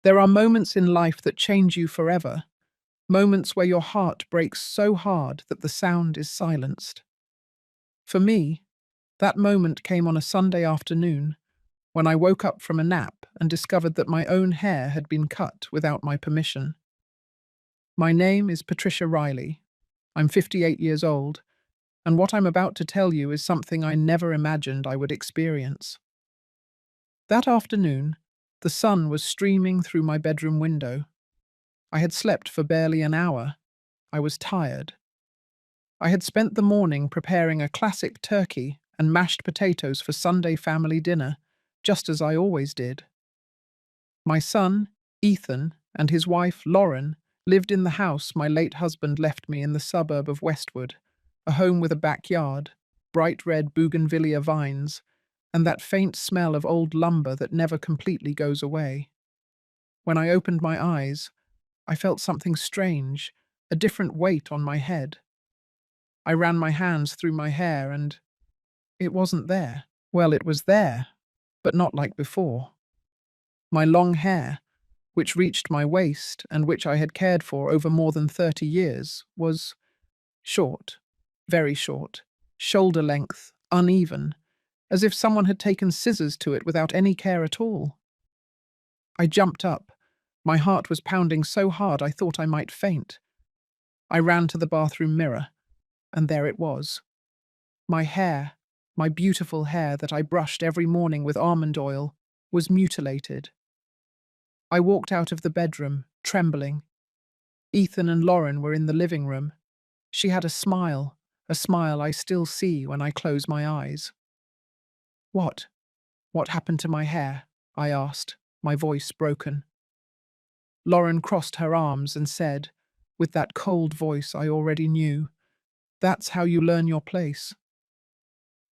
There are moments in life that change you forever, moments where your heart breaks so hard that the sound is silenced. For me, that moment came on a Sunday afternoon when I woke up from a nap and discovered that my own hair had been cut without my permission. My name is Patricia Riley. I'm 58 years old, and what I'm about to tell you is something I never imagined I would experience. That afternoon, the sun was streaming through my bedroom window. I had slept for barely an hour. I was tired. I had spent the morning preparing a classic turkey and mashed potatoes for Sunday family dinner, just as I always did. My son, Ethan, and his wife, Lauren, lived in the house my late husband left me in the suburb of Westwood, a home with a backyard, bright red bougainvillea vines, and that faint smell of old lumber that never completely goes away. When I opened my eyes, I felt something strange, a different weight on my head. I ran my hands through my hair and it wasn't there. Well, it was there, but not like before. My long hair, which reached my waist and which I had cared for over more than 30 years, was short, very short, shoulder length, uneven, as if someone had taken scissors to it without any care at all. I jumped up. My heart was pounding so hard I thought I might faint. I ran to the bathroom mirror, and there it was. My hair, my beautiful hair that I brushed every morning with almond oil, was mutilated. I walked out of the bedroom, trembling. Ethan and Lauren were in the living room. She had a smile I still see when I close my eyes. What? What happened to my hair? I asked, my voice broken. Lauren crossed her arms and said, with that cold voice I already knew, "That's how you learn your place."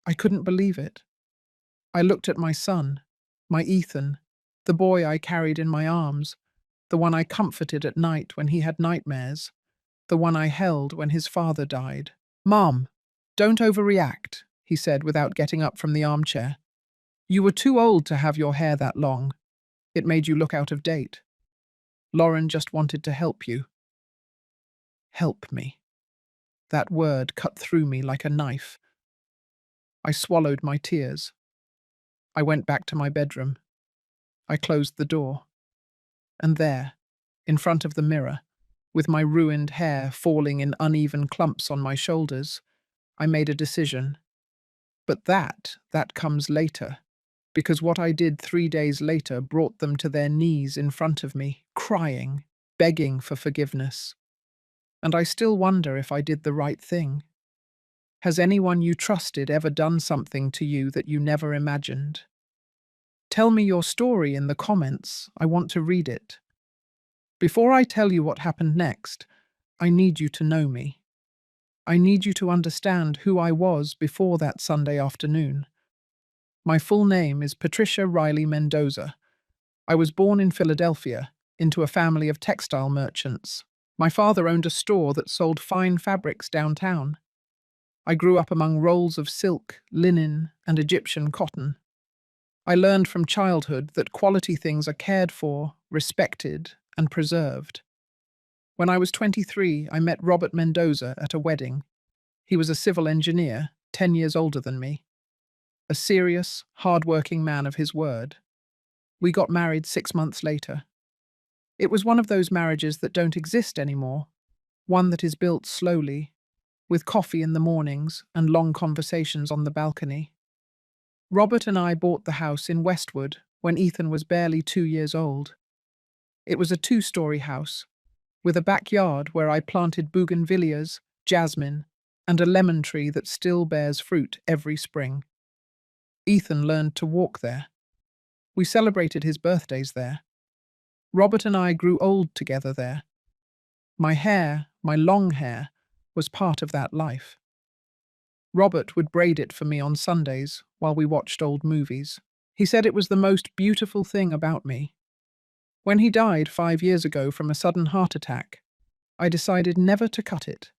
I couldn't believe it. I looked at my son, my Ethan, the boy I carried in my arms, the one I comforted at night when he had nightmares, the one I held when his father died. "Mom, don't overreact," he said without getting up from the armchair. "You were too old to have your hair that long. It made you look out of date. Lauren just wanted to help you." Help me. That word cut through me like a knife. I swallowed my tears. I went back to my bedroom. I closed the door. And there, in front of the mirror, with my ruined hair falling in uneven clumps on my shoulders, I made a decision. But that comes later, because what I did 3 days later brought them to their knees in front of me, crying, begging for forgiveness. And I still wonder if I did the right thing. Has anyone you trusted ever done something to you that you never imagined? Tell me your story in the comments. I want to read it. Before I tell you what happened next, I need you to know me. I need you to understand who I was before that Sunday afternoon. My full name is Patricia Riley Mendoza. I was born in Philadelphia, into a family of textile merchants. My father owned a store that sold fine fabrics downtown. I grew up among rolls of silk, linen, and Egyptian cotton. I learned from childhood that quality things are cared for, respected, and preserved. When I was 23, I met Robert Mendoza at a wedding. He was a civil engineer, 10 years older than me. A serious, hard-working man of his word. We got married 6 months later. It was one of those marriages that don't exist anymore, one that is built slowly, with coffee in the mornings and long conversations on the balcony. Robert and I bought the house in Westwood when Ethan was barely 2 years old. It was a 2-story house, with a backyard where I planted bougainvilleas, jasmine, and a lemon tree that still bears fruit every spring. Ethan learned to walk there. We celebrated his birthdays there. Robert and I grew old together there. My hair, my long hair, was part of that life. Robert would braid it for me on Sundays while we watched old movies. He said it was the most beautiful thing about me. When he died 5 years ago from a sudden heart attack, I decided never to cut it.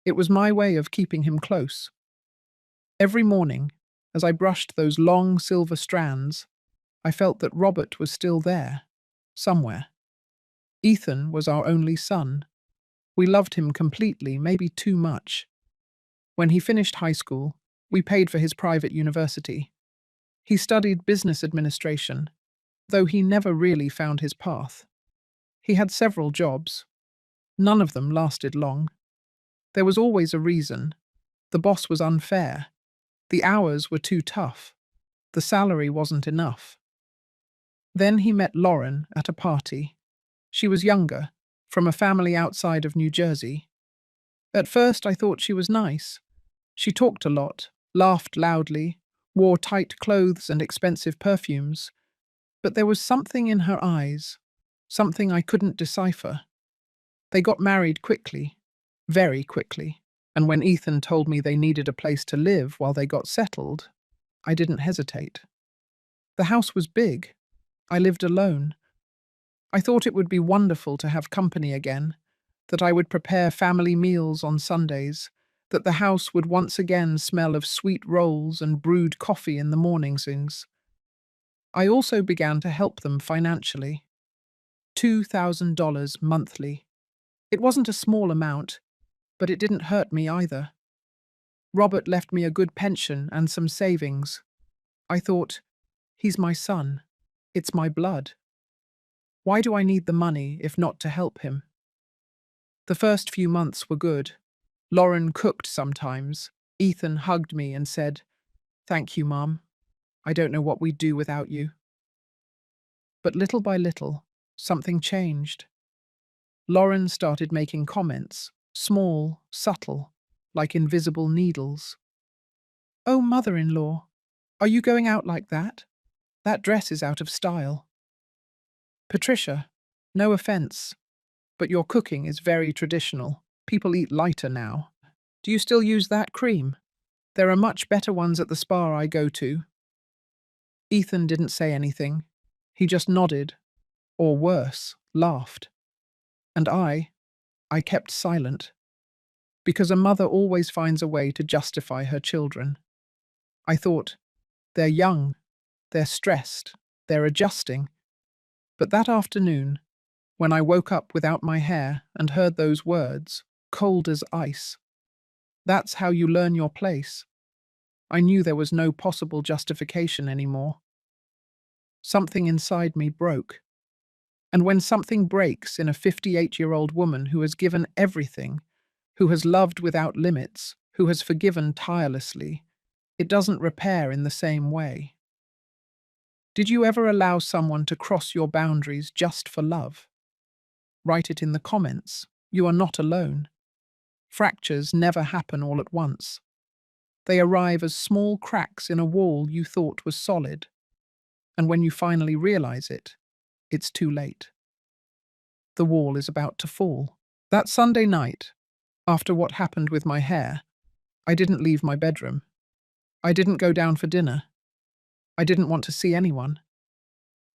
It was my way of keeping him close. Every morning, as I brushed those long silver strands, I felt that Robert was still there, somewhere. Ethan was our only son. We loved him completely, maybe too much. When he finished high school, we paid for his private university. He studied business administration, though he never really found his path. He had several jobs. None of them lasted long. There was always a reason. The boss was unfair. The hours were too tough. The salary wasn't enough. Then he met Lauren at a party. She was younger, from a family outside of New Jersey. At first I thought she was nice. She talked a lot, laughed loudly, wore tight clothes and expensive perfumes. But there was something in her eyes, something I couldn't decipher. They got married quickly, very quickly, and when Ethan told me they needed a place to live while they got settled, I didn't hesitate. The house was big. I lived alone. I thought it would be wonderful to have company again, that I would prepare family meals on Sundays, that the house would once again smell of sweet rolls and brewed coffee in the mornings. I also began to help them financially. $2,000 monthly. It wasn't a small amount, but it didn't hurt me either. Robert left me a good pension and some savings. I thought, he's my son. It's my blood. Why do I need the money if not to help him? The first few months were good. Lauren cooked sometimes. Ethan hugged me and said, "Thank you, Mom. I don't know what we'd do without you." But little by little, something changed. Lauren started making comments, small, subtle, like invisible needles. "Oh, mother-in-law, are you going out like that? That dress is out of style." "Patricia, no offense, but your cooking is very traditional. People eat lighter now. Do you still use that cream? There are much better ones at the spa I go to." Ethan didn't say anything. He just nodded, or worse, laughed. And I kept silent, because a mother always finds a way to justify her children. I thought, they're young, they're stressed, they're adjusting. But that afternoon, when I woke up without my hair and heard those words, cold as ice, "That's how you learn your place," I knew there was no possible justification anymore. Something inside me broke. And when something breaks in a 58-year-old woman who has given everything, who has loved without limits, who has forgiven tirelessly, it doesn't repair in the same way. Did you ever allow someone to cross your boundaries just for love? Write it in the comments. You are not alone. Fractures never happen all at once. They arrive as small cracks in a wall you thought was solid. And when you finally realize it, it's too late. The wall is about to fall. That Sunday night, after what happened with my hair, I didn't leave my bedroom. I didn't go down for dinner. I didn't want to see anyone.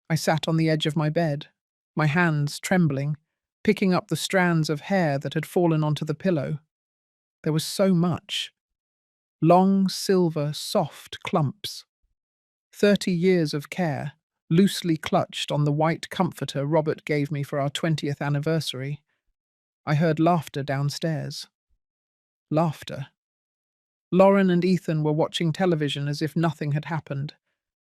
I sat on the edge of my bed, my hands trembling, picking up the strands of hair that had fallen onto the pillow. There was so much. Long, silver, soft clumps. 30 years of care, loosely clutched on the white comforter Robert gave me for our 20th anniversary. I heard laughter downstairs. Laughter. Lauren and Ethan were watching television as if nothing had happened,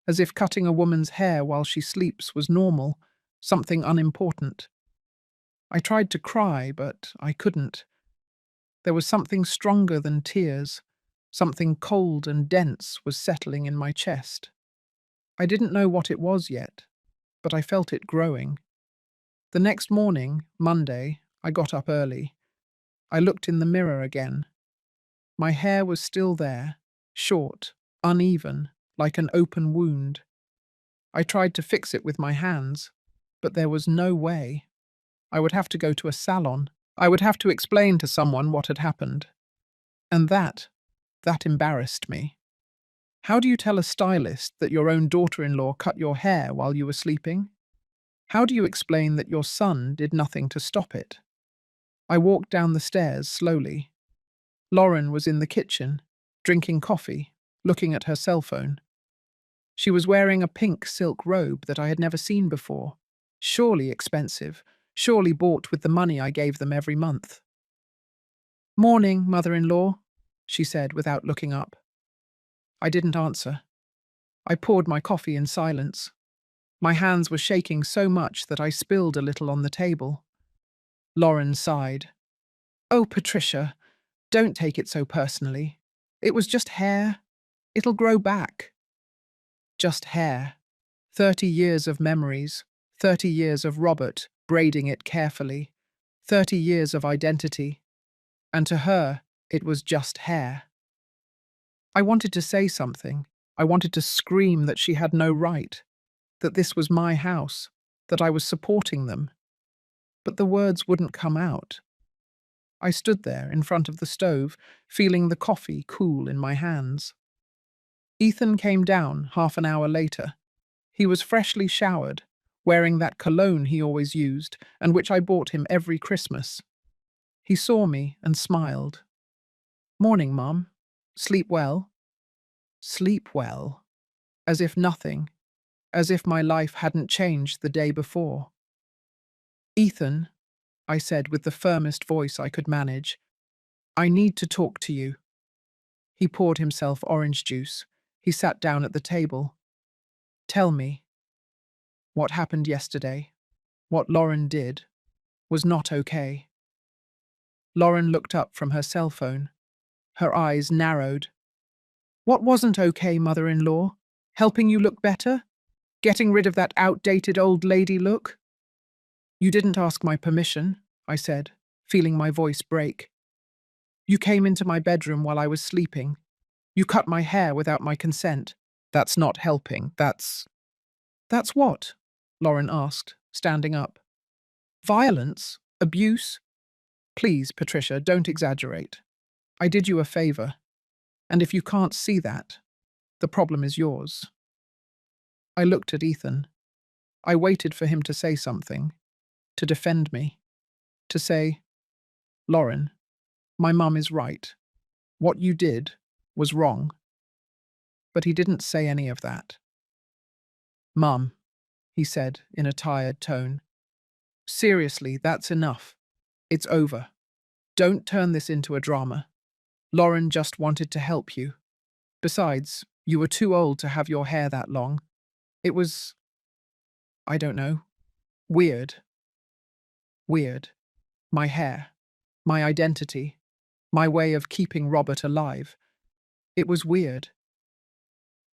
as if cutting a woman's hair while she sleeps was normal, something unimportant. I tried to cry, but I couldn't. There was something stronger than tears. Something cold and dense was settling in my chest. I didn't know what it was yet, but I felt it growing. The next morning, Monday, I got up early. I looked in the mirror again. My hair was still there, short, uneven, like an open wound. I tried to fix it with my hands, but there was no way. I would have to go to a salon. I would have to explain to someone what had happened. And that embarrassed me. How do you tell a stylist that your own daughter-in-law cut your hair while you were sleeping? How do you explain that your son did nothing to stop it? I walked down the stairs slowly. Lauren was in the kitchen, drinking coffee, looking at her cell phone. She was wearing a pink silk robe that I had never seen before. Surely expensive, surely bought with the money I gave them every month. "Morning, mother-in-law," she said without looking up. I didn't answer. I poured my coffee in silence. My hands were shaking so much that I spilled a little on the table. Lauren sighed. "Oh, Patricia, don't take it so personally. It was just hair. It'll grow back." Just hair. 30 years of memories, 30 years of Robert braiding it carefully, 30 years of identity. And to her, it was just hair. I wanted to say something. I wanted to scream that she had no right, that this was my house, that I was supporting them. But the words wouldn't come out. I stood there in front of the stove, feeling the coffee cool in my hands. Ethan came down half an hour later. He was freshly showered, wearing that cologne he always used and which I bought him every Christmas. He saw me and smiled. "Morning, Mum. Sleep well?" Sleep well. As if nothing, as if my life hadn't changed the day before. "Ethan," I said with the firmest voice I could manage, "I need to talk to you." He poured himself orange juice. He sat down at the table. "Tell me. What happened yesterday, what Lauren did, was not okay." Lauren looked up from her cell phone. Her eyes narrowed. "What wasn't okay, mother-in-law? Helping you look better? Getting rid of that outdated old lady look?" "You didn't ask my permission," I said, feeling my voice break. "You came into my bedroom while I was sleeping. You cut my hair without my consent. That's not helping, that's—" "That's what?" Lauren asked, standing up. "Violence? Abuse? Please, Patricia, don't exaggerate. I did you a favor. And if you can't see that, the problem is yours." I looked at Ethan. I waited for him to say something, to defend me, to say, "Lauren, my mum is right. What you did was wrong." But he didn't say any of that. "Mum," he said in a tired tone, "seriously, that's enough. It's over. Don't turn this into a drama. Lauren just wanted to help you. Besides, you were too old to have your hair that long. It was, I don't know, weird. Weird. My hair, my identity, my way of keeping Robert alive. It was weird.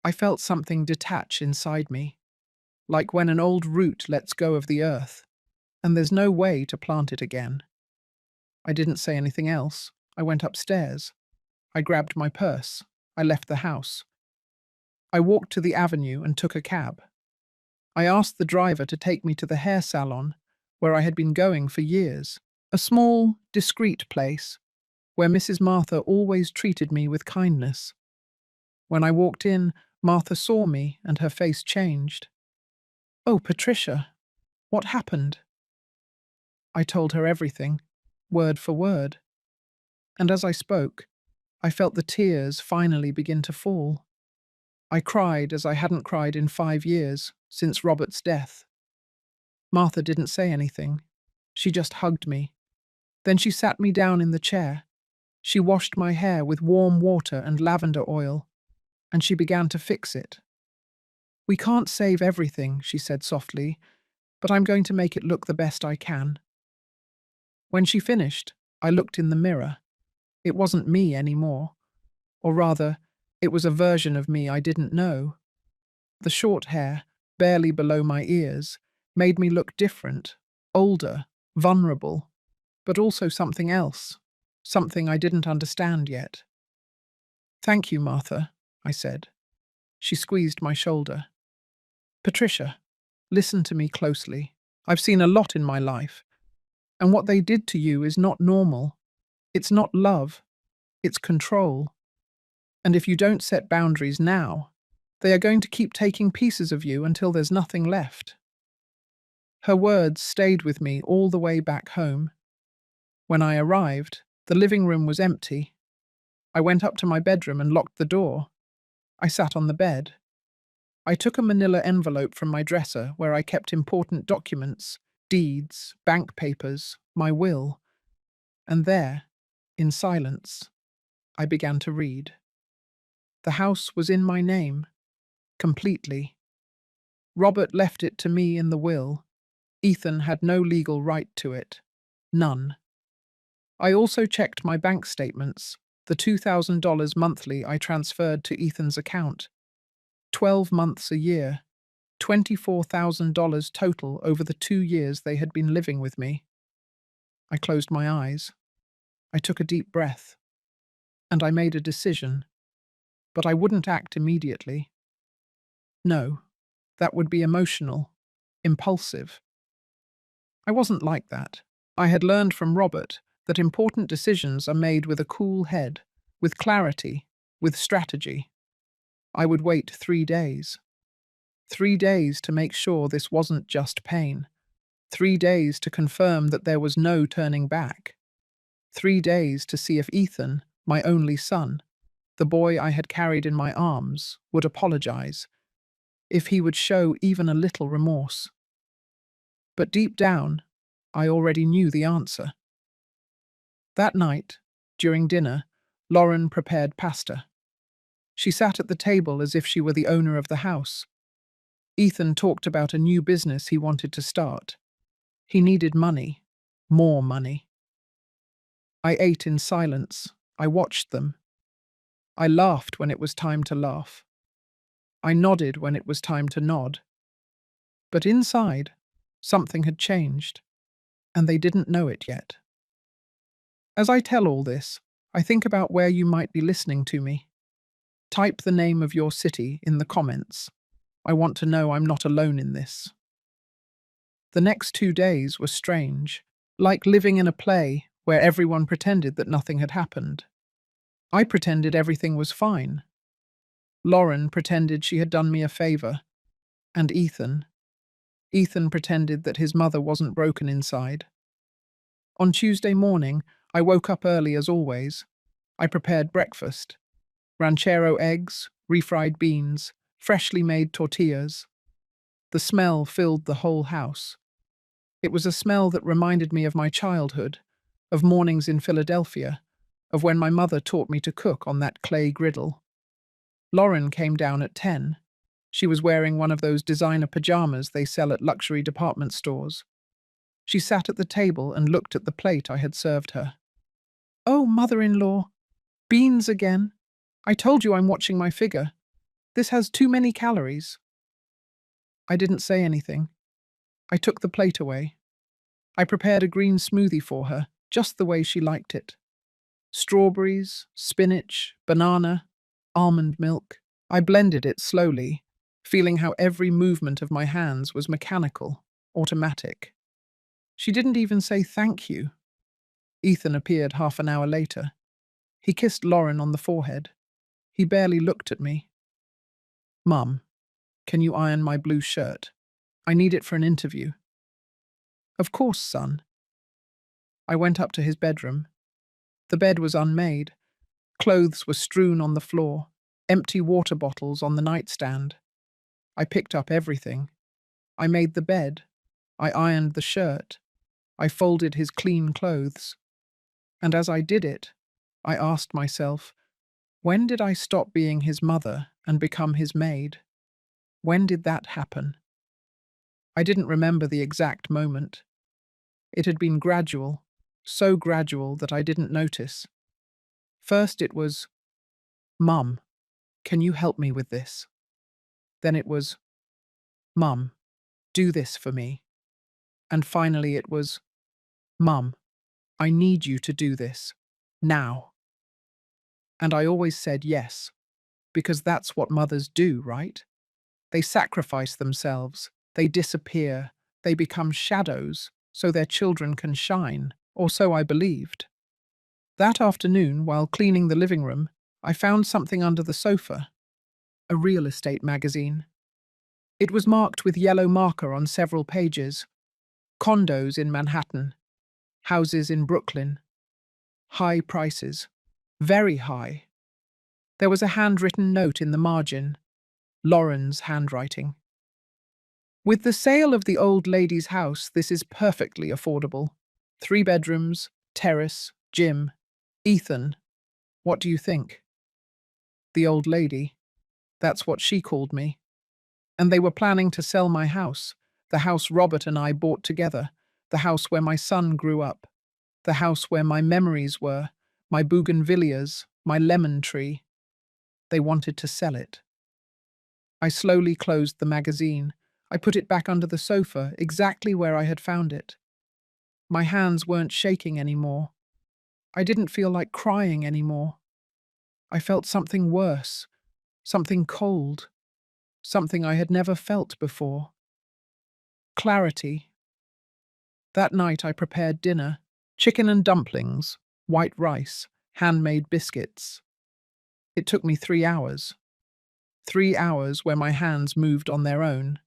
I felt something detach inside me, like when an old root lets go of the earth, and there's no way to plant it again." I didn't say anything else. I went upstairs. I grabbed my purse. I left the house. I walked to the avenue and took a cab. I asked the driver to take me to the hair salon, where I had been going for years. A small, discreet place, where Mrs. Martha always treated me with kindness. When I walked in, Martha saw me and her face changed. "Oh, Patricia, what happened?" I told her everything, word for word. And as I spoke, I felt the tears finally begin to fall. I cried as I hadn't cried in 5 years, since Robert's death. Martha didn't say anything. She just hugged me. Then she sat me down in the chair. She washed my hair with warm water and lavender oil, and she began to fix it. "We can't save everything," she said softly, "but I'm going to make it look the best I can." When she finished, I looked in the mirror. It wasn't me anymore. Or rather, it was a version of me I didn't know. The short hair, barely below my ears, made me look different, older, vulnerable, but also something else, something I didn't understand yet. "Thank you, Martha," I said. She squeezed my shoulder. "Patricia, listen to me closely. I've seen a lot in my life, and what they did to you is not normal. It's not love, it's control. And if you don't set boundaries now, they are going to keep taking pieces of you until there's nothing left." Her words stayed with me all the way back home. When I arrived, the living room was empty. I went up to my bedroom and locked the door. I sat on the bed. I took a manila envelope from my dresser where I kept important documents, deeds, bank papers, my will, and there, in silence, I began to read. The house was in my name, completely. Robert left it to me in the will. Ethan had no legal right to it. None. I also checked my bank statements, the $2,000 monthly I transferred to Ethan's account. 12 months a year, $24,000 total over the 2 years they had been living with me. I closed my eyes. I took a deep breath. And I made a decision. But I wouldn't act immediately. No, that would be emotional, impulsive. I wasn't like that. I had learned from Robert that important decisions are made with a cool head, with clarity, with strategy. I would wait 3 days. 3 days to make sure this wasn't just pain. 3 days to confirm that there was no turning back. 3 days to see if Ethan, my only son, the boy I had carried in my arms, would apologize, if he would show even a little remorse. But deep down, I already knew the answer. That night, during dinner, Lauren prepared pasta. She sat at the table as if she were the owner of the house. Ethan talked about a new business he wanted to start. He needed money, more money. I ate in silence. I watched them. I laughed when it was time to laugh. I nodded when it was time to nod. But inside, something had changed, and they didn't know it yet. As I tell all this, I think about where you might be listening to me. Type the name of your city in the comments. I want to know I'm not alone in this. The next 2 days were strange, like living in a play where everyone pretended that nothing had happened. I pretended everything was fine. Lauren pretended she had done me a favor. And Ethan pretended that his mother wasn't broken inside. On Tuesday morning, I woke up early as always. I prepared breakfast. Ranchero eggs, refried beans, freshly made tortillas. The smell filled the whole house. It was a smell that reminded me of my childhood, of mornings in Philadelphia, of when my mother taught me to cook on that clay griddle. Lauren came down at 10. She was wearing one of those designer pajamas they sell at luxury department stores. She sat at the table and looked at the plate I had served her. "Oh, mother-in-law, beans again. I told you I'm watching my figure. This has too many calories." I didn't say anything. I took the plate away. I prepared a green smoothie for her, just the way she liked it. Strawberries, spinach, banana, almond milk. I blended it slowly, feeling how every movement of my hands was mechanical, automatic. She didn't even say thank you. Ethan appeared half an hour later. He kissed Lauren on the forehead. He barely looked at me. "Mum, can you iron my blue shirt? I need it for an interview." "Of course, son." I went up to his bedroom. The bed was unmade. Clothes were strewn on the floor, empty water bottles on the nightstand. I picked up everything. I made the bed. I ironed the shirt. I folded his clean clothes. And as I did it, I asked myself, when did I stop being his mother and become his maid? When did that happen? I didn't remember the exact moment. It had been gradual, so gradual that I didn't notice. First it was, "Mum, can you help me with this?" Then it was, "Mum, do this for me." And finally it was, "Mum, I need you to do this. Now." And I always said yes, because that's what mothers do, right? They sacrifice themselves, they disappear, they become shadows so their children can shine, or so I believed. That afternoon, while cleaning the living room, I found something under the sofa, a real estate magazine. It was marked with yellow marker on several pages. Condos in Manhattan, houses in Brooklyn, high prices, very high. There was a handwritten note in the margin. Lauren's handwriting. With the sale of the old lady's house, this is perfectly affordable. 3 bedrooms, terrace, gym. Ethan, what do you think? The old lady. That's what she called me. And they were planning to sell my house, the house Robert and I bought together, the house where my son grew up, the house where my memories were, my bougainvilleas, my lemon tree. They wanted to sell it. I slowly closed the magazine. I put it back under the sofa, exactly where I had found it. My hands weren't shaking anymore. I didn't feel like crying anymore. I felt something worse, something cold, something I had never felt before. Clarity. That night I prepared dinner, chicken and dumplings, white rice, handmade biscuits. It took me 3 hours. 3 hours where my hands moved on their own,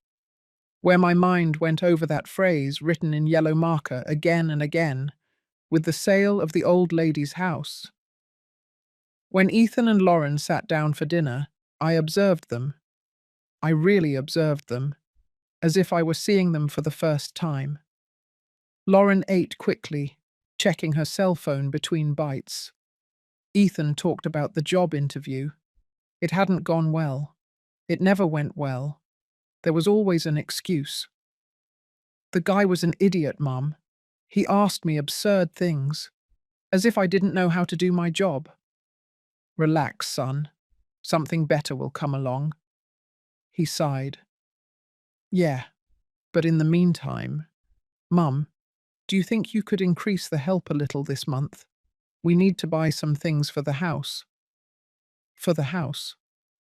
where my mind went over that phrase written in yellow marker again and again, with the sale of the old lady's house. When Ethan and Lauren sat down for dinner, I observed them. I really observed them, as if I were seeing them for the first time. Lauren ate quickly, checking her cell phone between bites. Ethan talked about the job interview. It hadn't gone well. It never went well. There was always an excuse. The guy was an idiot, Mum. He asked me absurd things, as if I didn't know how to do my job. Relax, son. Something better will come along. He sighed. Yeah, but in the meantime, Mum, do you think you could increase the help a little this month? We need to buy some things for the house. For the house?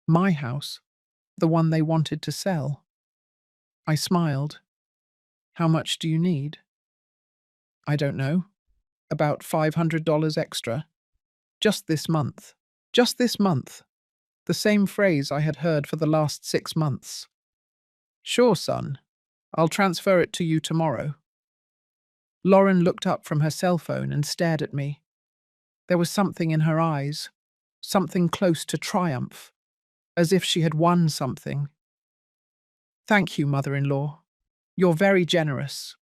My house? The one they wanted to sell? I smiled. How much do you need? I don't know. About $500 extra. Just this month. Just this month. The same phrase I had heard for the last 6 months. Sure, son. I'll transfer it to you tomorrow. Lauren looked up from her cell phone and stared at me. There was something in her eyes, something close to triumph, as if she had won something. Thank you, mother-in-law. You're very generous.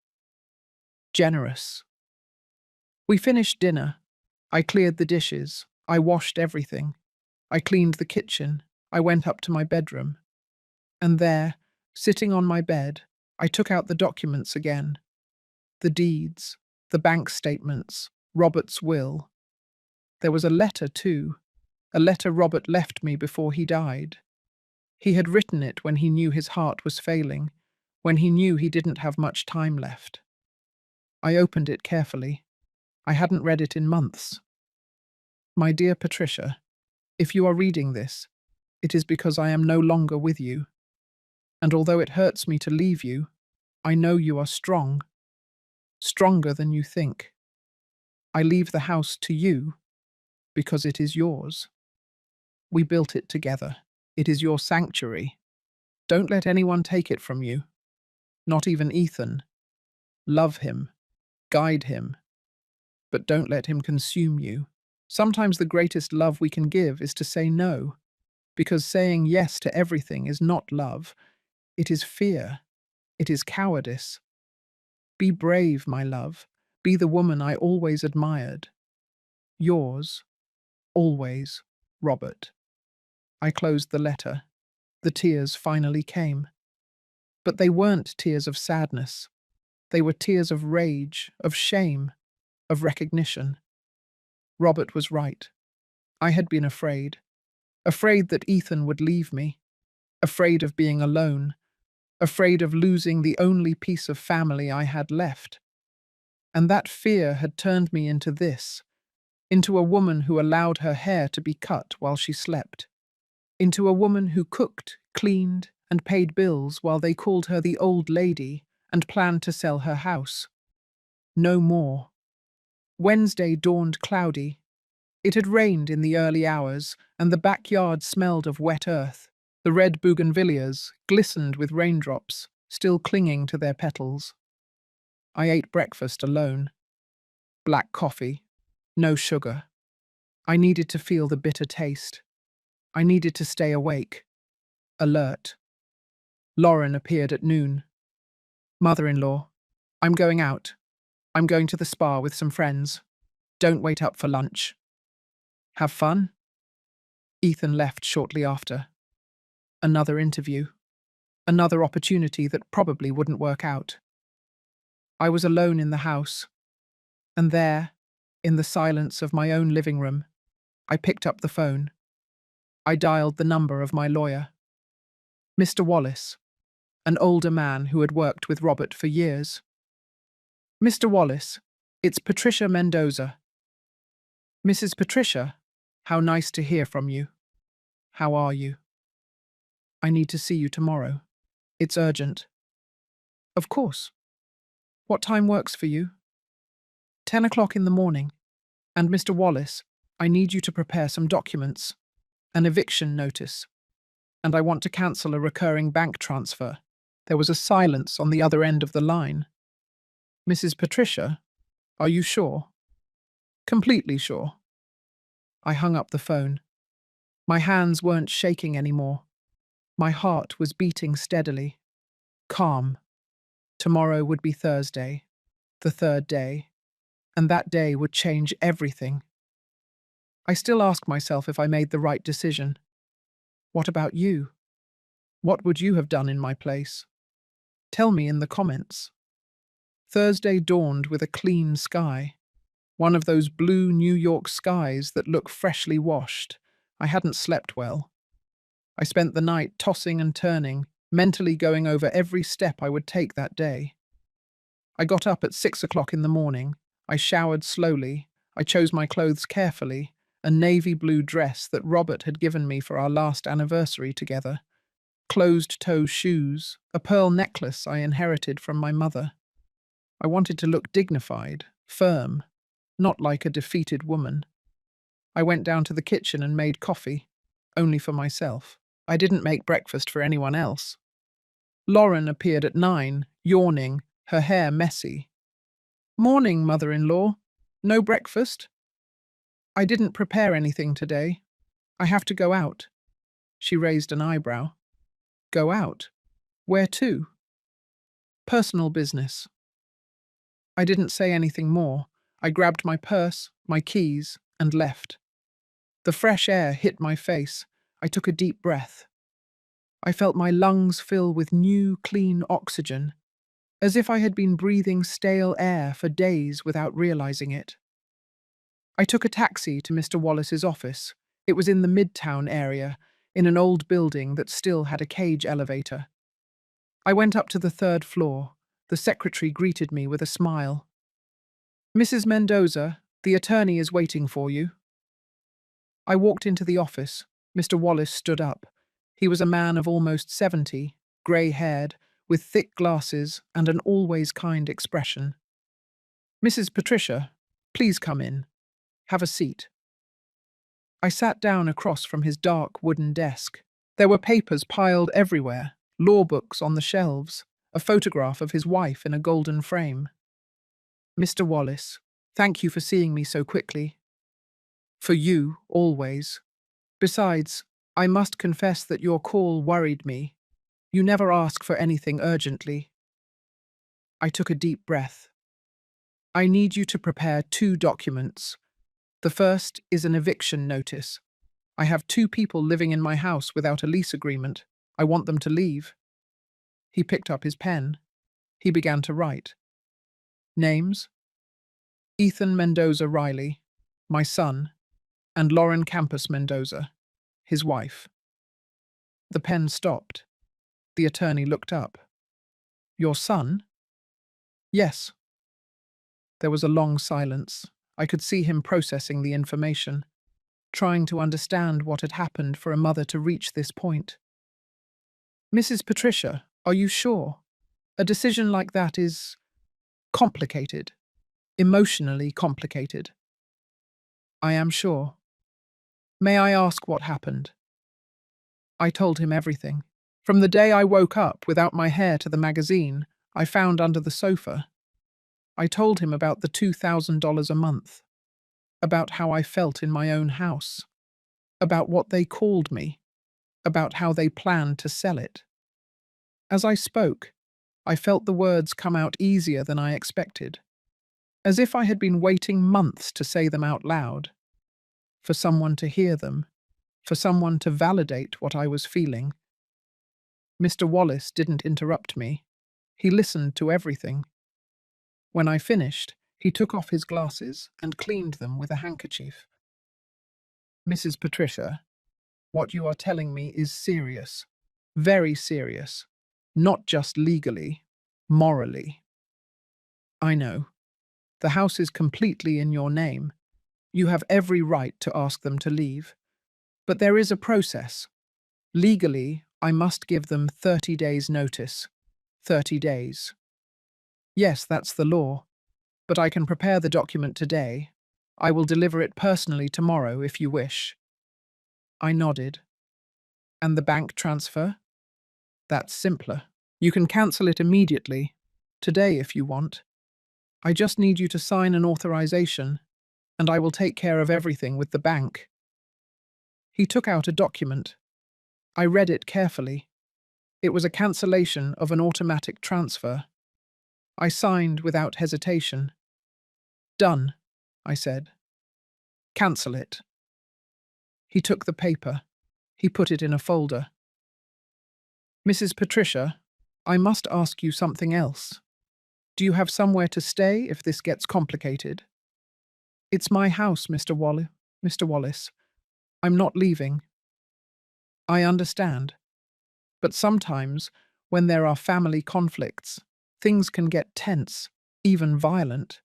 Generous. We finished dinner. I cleared the dishes. I washed everything. I cleaned the kitchen. I went up to my bedroom. And there, sitting on my bed, I took out the documents again. The deeds, the bank statements, Robert's will. There was a letter, too. A letter Robert left me before he died. He had written it when he knew his heart was failing, when he knew he didn't have much time left. I opened it carefully. I hadn't read it in months. My dear Patricia, if you are reading this, it is because I am no longer with you. And although it hurts me to leave you, I know you are strong. Stronger than you think. I leave the house to you because it is yours. We built it together. It is your sanctuary. Don't let anyone take it from you. Not even Ethan. Love him. Guide him. But don't let him consume you. Sometimes the greatest love we can give is to say no, because saying yes to everything is not love. It is fear. It is cowardice. Be brave, my love. Be the woman I always admired. Yours, always, Robert. I closed the letter. The tears finally came. But they weren't tears of sadness. They were tears of rage, of shame, of recognition. Robert was right. I had been afraid. Afraid that Ethan would leave me. Afraid of being alone. Afraid of losing the only piece of family I had left. And that fear had turned me into this, into a woman who allowed her hair to be cut while she slept, into a woman who cooked, cleaned, and paid bills while they called her the old lady and planned to sell her house. No more. Wednesday dawned cloudy. It had rained in the early hours, and the backyard smelled of wet earth. The red bougainvilleas glistened with raindrops, still clinging to their petals. I ate breakfast alone. Black coffee, no sugar. I needed to feel the bitter taste. I needed to stay awake. alert. Lauren appeared at noon. Mother-in-law, I'm going out. I'm going to the spa with some friends. Don't wait up for lunch. Have fun? Ethan left shortly after. Another interview. Another opportunity that probably wouldn't work out. I was alone in the house, and there, in the silence of my own living room, I picked up the phone. I dialed the number of my lawyer. Mr. Wallace, an older man who had worked with Robert for years. Mr. Wallace, it's Patricia Mendoza. Mrs. Patricia, how nice to hear from you. How are you? I need to see you tomorrow. It's urgent. Of course. What time works for you? 10 o'clock in the morning. And Mr. Wallace, I need you to prepare some documents. An eviction notice. And I want to cancel a recurring bank transfer. There was a silence on the other end of the line. Mrs. Patricia, are you sure? Completely sure. I hung up the phone. My hands weren't shaking anymore. My heart was beating steadily. Calm. Tomorrow would be Thursday, the third day, and that day would change everything. I still ask myself if I made the right decision. What about you? What would you have done in my place? Tell me in the comments. Thursday dawned with a clean sky. One of those blue New York skies that look freshly washed. I hadn't slept well. I spent the night tossing and turning, mentally going over every step I would take that day. I got up at 6 o'clock in the morning. I showered slowly. I chose my clothes carefully, a navy blue dress that Robert had given me for our last anniversary together, closed-toe shoes, a pearl necklace I inherited from my mother. I wanted to look dignified, firm, not like a defeated woman. I went down to the kitchen and made coffee, only for myself. I didn't make breakfast for anyone else. Lauren appeared at 9, yawning, her hair messy. Morning, mother-in-law. No breakfast? I didn't prepare anything today. I have to go out. She raised an eyebrow. Go out? Where to? Personal business. I didn't say anything more. I grabbed my purse, my keys, and left. The fresh air hit my face. I took a deep breath. I felt my lungs fill with new, clean oxygen, as if I had been breathing stale air for days without realizing it. I took a taxi to Mr. Wallace's office. It was in the Midtown area, in an old building that still had a cage elevator. I went up to the third floor. The secretary greeted me with a smile. Mrs. Mendoza, the attorney is waiting for you. I walked into the office. Mr. Wallace stood up. He was a man of almost 70, grey-haired, with thick glasses and an always kind expression. Mrs. Patricia, please come in. Have a seat. I sat down across from his dark wooden desk. There were papers piled everywhere, law books on the shelves, a photograph of his wife in a golden frame. Mr. Wallace, thank you for seeing me so quickly. For you, always. Besides, I must confess that your call worried me. You never ask for anything urgently. I took a deep breath. I need you to prepare 2 documents. The first is an eviction notice. I have 2 people living in my house without a lease agreement. I want them to leave. He picked up his pen. He began to write. Names? Ethan Mendoza Riley, my son, and Lauren Campus Mendoza, his wife. The pen stopped. The attorney looked up. Your son? Yes. There was a long silence. I could see him processing the information, trying to understand what had happened for a mother to reach this point. Mrs. Patricia, are you sure? A decision like that is complicated, emotionally complicated. I am sure. May I ask what happened? I told him everything. From the day I woke up without my hair to the magazine I found under the sofa. I told him about the $2,000 a month, about how I felt in my own house, about what they called me, about how they planned to sell it. As I spoke, I felt the words come out easier than I expected, as if I had been waiting months to say them out loud, for someone to hear them, for someone to validate what I was feeling. Mr. Wallace didn't interrupt me. He listened to everything. When I finished, he took off his glasses and cleaned them with a handkerchief. Mrs. Patricia, what you are telling me is serious, very serious, not just legally, morally. I know. The house is completely in your name. You have every right to ask them to leave. But there is a process. Legally, I must give them 30 days' notice. 30 days. Yes, that's the law. But I can prepare the document today. I will deliver it personally tomorrow if you wish. I nodded. And the bank transfer? That's simpler. You can cancel it immediately. Today if you want. I just need you to sign an authorization, and I will take care of everything with the bank. He took out a document. I read it carefully. It was a cancellation of an automatic transfer. I signed without hesitation. Done, I said. Cancel it. He took the paper. He put it in a folder. Mrs. Patricia, I must ask you something else. Do you have somewhere to stay if this gets complicated? It's my house, Mr. Wallace. I'm not leaving. I understand. But sometimes, when there are family conflicts, things can get tense, even violent.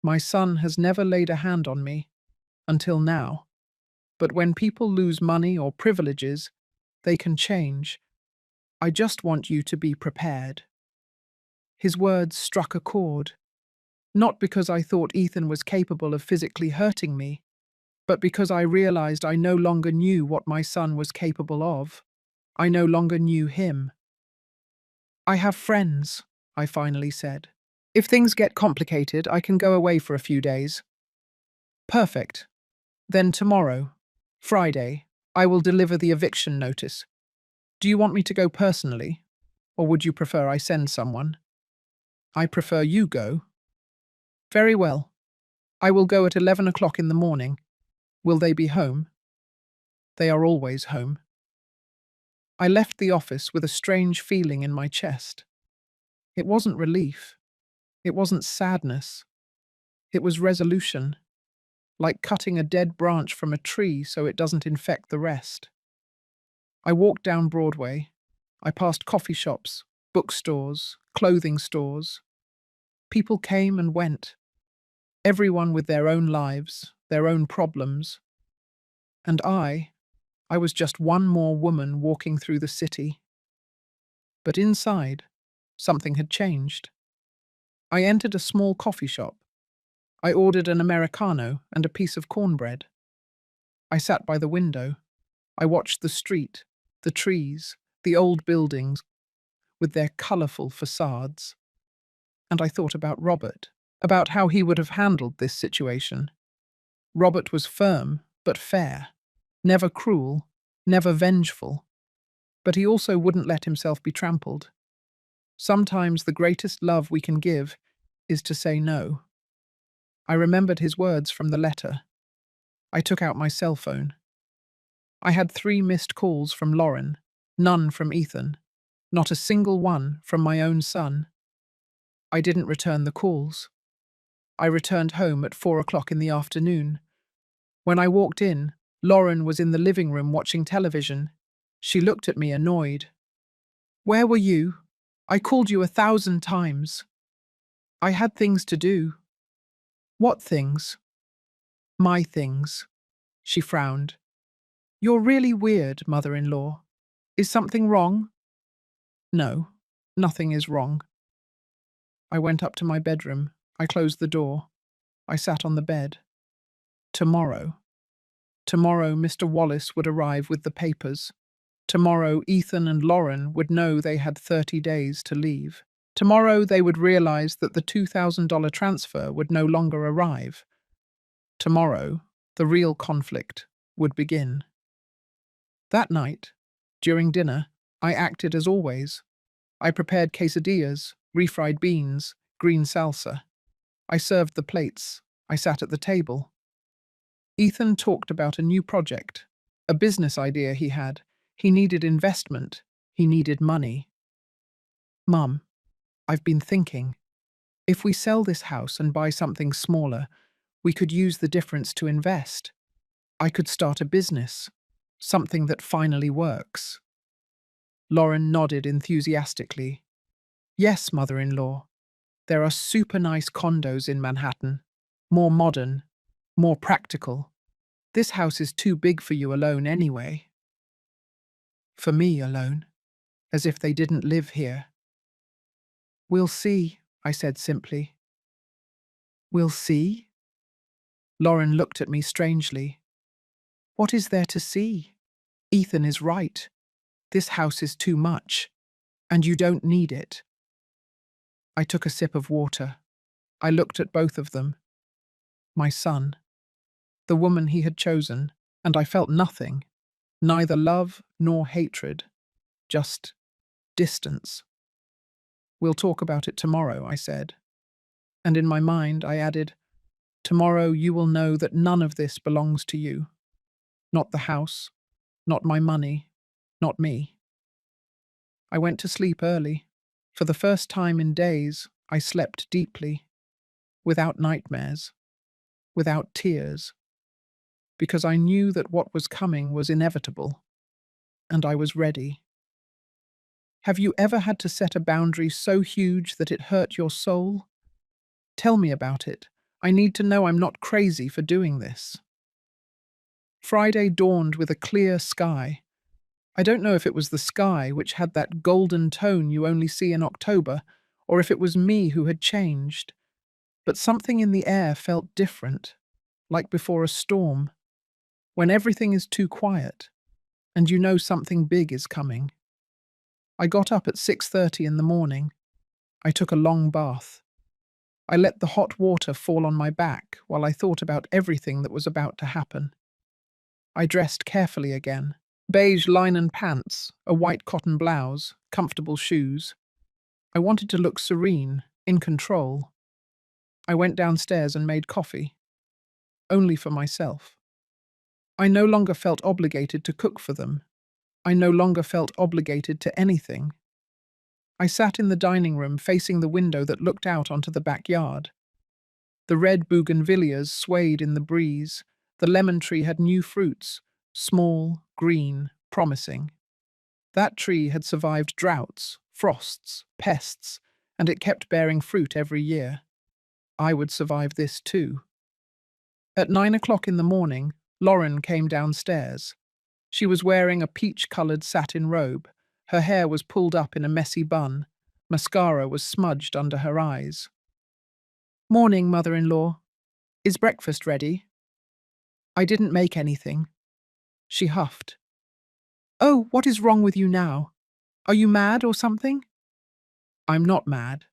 My son has never laid a hand on me, until now. But when people lose money or privileges, they can change. I just want you to be prepared. His words struck a chord. Not because I thought Ethan was capable of physically hurting me, but because I realized I no longer knew what my son was capable of. I no longer knew him. I have friends, I finally said. If things get complicated, I can go away for a few days. Perfect. Then tomorrow, Friday, I will deliver the eviction notice. Do you want me to go personally, or would you prefer I send someone? I prefer you go. Very well. I will go at 11 o'clock in the morning. Will they be home? They are always home. I left the office with a strange feeling in my chest. It wasn't relief. It wasn't sadness. It was resolution, like cutting a dead branch from a tree so it doesn't infect the rest. I walked down Broadway. I passed coffee shops, bookstores, clothing stores. People came and went, everyone with their own lives, their own problems. And I was just one more woman walking through the city. But inside, something had changed. I entered a small coffee shop. I ordered an Americano and a piece of cornbread. I sat by the window. I watched the street, the trees, the old buildings with their colourful facades. And I thought about Robert, about how he would have handled this situation. Robert was firm, but fair, never cruel, never vengeful. But he also wouldn't let himself be trampled. Sometimes the greatest love we can give is to say no. I remembered his words from the letter. I took out my cell phone. I had 3 missed calls from Lauren, none from Ethan, not a single one from my own son. I didn't return the calls. I returned home at 4 o'clock in the afternoon. When I walked in, Lauren was in the living room watching television. She looked at me annoyed. Where were you? I called you 1,000 times. I had things to do. What things? My things. She frowned. You're really weird, mother-in-law. Is something wrong? No, nothing is wrong. I went up to my bedroom. I closed the door. I sat on the bed. Tomorrow. Tomorrow Mr. Wallace would arrive with the papers. Tomorrow Ethan and Lauren would know they had 30 days to leave. Tomorrow they would realize that the $2,000 transfer would no longer arrive. Tomorrow, the real conflict would begin. That night, during dinner, I acted as always. I prepared quesadillas, refried beans, green salsa. I served the plates. I sat at the table. Ethan talked about a new project, a business idea he had. He needed investment. He needed money. Mum, I've been thinking, if we sell this house and buy something smaller, we could use the difference to invest. I could start a business, something that finally works. Lauren nodded enthusiastically. Yes, mother-in-law. There are super nice condos in Manhattan. More modern, more practical. This house is too big for you alone anyway. For me alone, as if they didn't live here. We'll see, I said simply. We'll see? Lauren looked at me strangely. What is there to see? Ethan is right. This house is too much, and you don't need it. I took a sip of water. I looked at both of them. My son, the woman he had chosen, and I felt nothing, neither love nor hatred, just distance. We'll talk about it tomorrow, I said. And in my mind, I added, tomorrow you will know that none of this belongs to you. Not the house, not my money, not me. I went to sleep early. For the first time in days, I slept deeply, without nightmares, without tears, because I knew that what was coming was inevitable, and I was ready. Have you ever had to set a boundary so huge that it hurt your soul? Tell me about it. I need to know I'm not crazy for doing this. Friday dawned with a clear sky. I don't know if it was the sky which had that golden tone you only see in October, or if it was me who had changed, but something in the air felt different, like before a storm, when everything is too quiet, and you know something big is coming. I got up at 6:30 in the morning. I took a long bath. I let the hot water fall on my back while I thought about everything that was about to happen. I dressed carefully again. Beige linen pants, a white cotton blouse, comfortable shoes. I wanted to look serene, in control. I went downstairs and made coffee. Only for myself. I no longer felt obligated to cook for them. I no longer felt obligated to anything. I sat in the dining room facing the window that looked out onto the backyard. The red bougainvilleas swayed in the breeze. The lemon tree had new fruits, small, green, promising. That tree had survived droughts, frosts, pests, and it kept bearing fruit every year. I would survive this too. At 9 o'clock in the morning, Lauren came downstairs. She was wearing a peach-coloured satin robe. Her hair was pulled up in a messy bun. Mascara was smudged under her eyes. Morning, mother-in-law. Is breakfast ready? I didn't make anything. She huffed. Oh, what is wrong with you now? Are you mad or something? I'm not mad.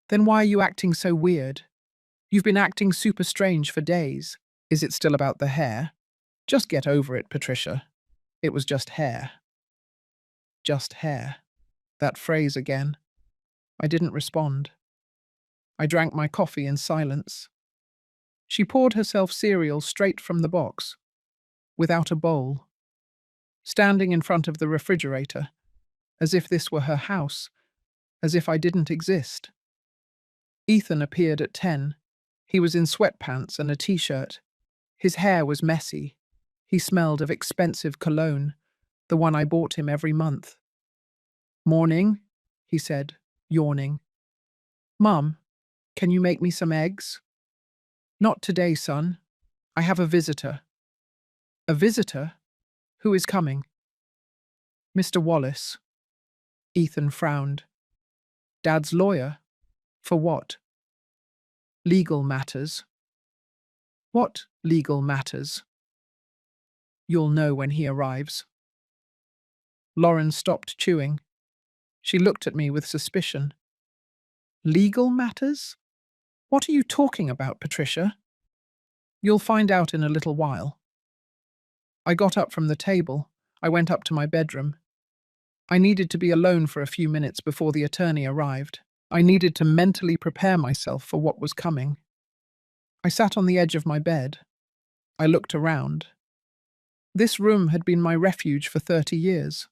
Then why are you acting so weird? You've been acting super strange for days. Is it still about the hair? Just get over it, Patricia. It was just hair. Just hair. That phrase again. I didn't respond. I drank my coffee in silence. She poured herself cereal straight from the box, without a bowl. Standing in front of the refrigerator, as if this were her house, as if I didn't exist. Ethan appeared at 10. He was in sweatpants and a t-shirt. His hair was messy. He smelled of expensive cologne, the one I bought him every month. Morning, he said, yawning. Mum, can you make me some eggs? Not today, son. I have a visitor. A visitor? Who is coming? Mr. Wallace. Ethan frowned. Dad's lawyer? For what? Legal matters. What legal matters? You'll know when he arrives. Lauren stopped chewing. She looked at me with suspicion. Legal matters? What are you talking about, Patricia? You'll find out in a little while. I got up from the table. I went up to my bedroom. I needed to be alone for a few minutes before the attorney arrived. I needed to mentally prepare myself for what was coming. I sat on the edge of my bed. I looked around. This room had been my refuge for 30 years.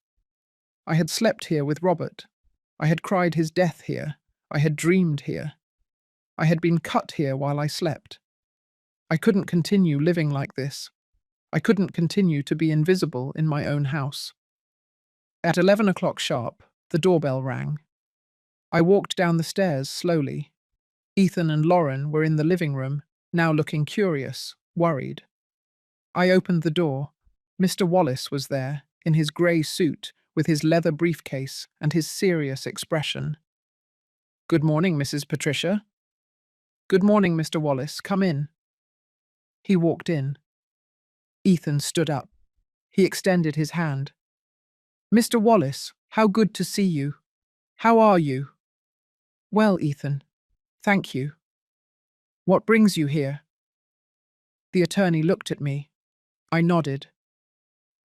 I had slept here with Robert. I had cried his death here. I had dreamed here. I had been cut here while I slept. I couldn't continue living like this. I couldn't continue to be invisible in my own house. At 11 o'clock sharp, the doorbell rang. I walked down the stairs slowly. Ethan and Lauren were in the living room, now looking curious, worried. I opened the door. Mr. Wallace was there, in his grey suit, with his leather briefcase and his serious expression. "Good morning, Mrs. Patricia." "Good morning, Mr. Wallace. Come in." He walked in. Ethan stood up. He extended his hand. "Mr. Wallace, how good to see you. How are you?" "Well, Ethan. Thank you." "What brings you here?" The attorney looked at me. I nodded.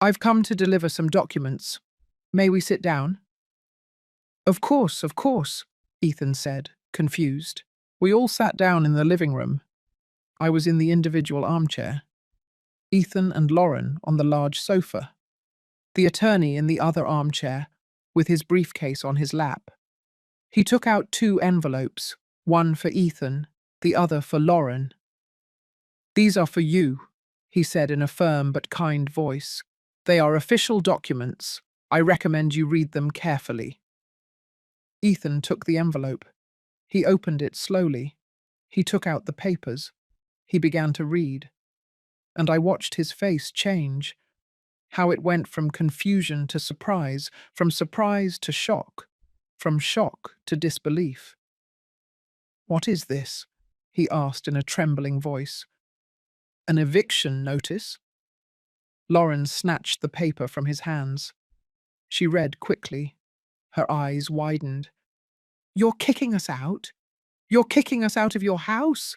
"I've come to deliver some documents. May we sit down?" Of course," Ethan said, confused. We all sat down in the living room. I was in the individual armchair. Ethan and Lauren on the large sofa. The attorney in the other armchair, with his briefcase on his lap. He took out 2 envelopes, one for Ethan, the other for Lauren. "These are for you," he said in a firm but kind voice. "They are official documents. I recommend you read them carefully." Ethan took the envelope. He opened it slowly. He took out the papers. He began to read. And I watched his face change, how it went from confusion to surprise, from surprise to shock, from shock to disbelief. "What is this?" he asked in a trembling voice. "An eviction notice?" Lauren snatched the paper from his hands. She read quickly. Her eyes widened. "You're kicking us out? You're kicking us out of your house?"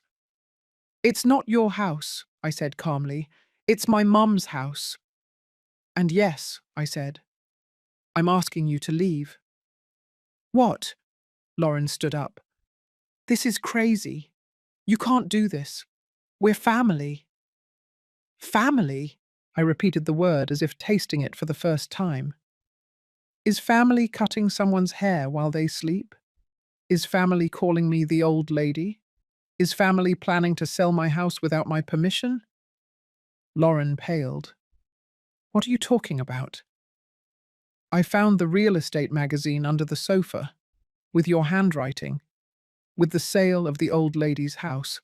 "It's not your house," I said calmly. "It's my mum's house." "And yes," I said, "I'm asking you to leave." "What?" Lauren stood up. "This is crazy. You can't do this. We're family." "Family?" I repeated the word as if tasting it for the first time. Is family cutting someone's hair while they sleep? Is family calling me the old lady? Is family planning to sell my house without my permission? Lauren paled. "What are you talking about?" "I found the real estate magazine under the sofa, with your handwriting, with the sale of the old lady's house.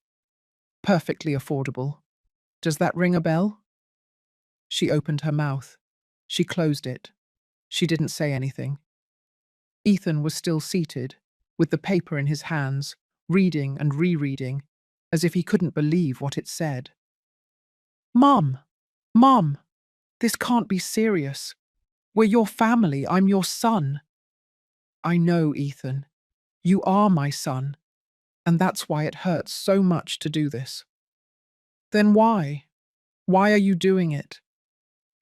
Perfectly affordable. Does that ring a bell?" She opened her mouth. She closed it. She didn't say anything. Ethan was still seated, with the paper in his hands, reading and rereading, as if he couldn't believe what it said. "Mom! Mom! This can't be serious. We're your family. I'm your son." "I know, Ethan. You are my son, and that's why it hurts so much to do this." "Then why? Why are you doing it?"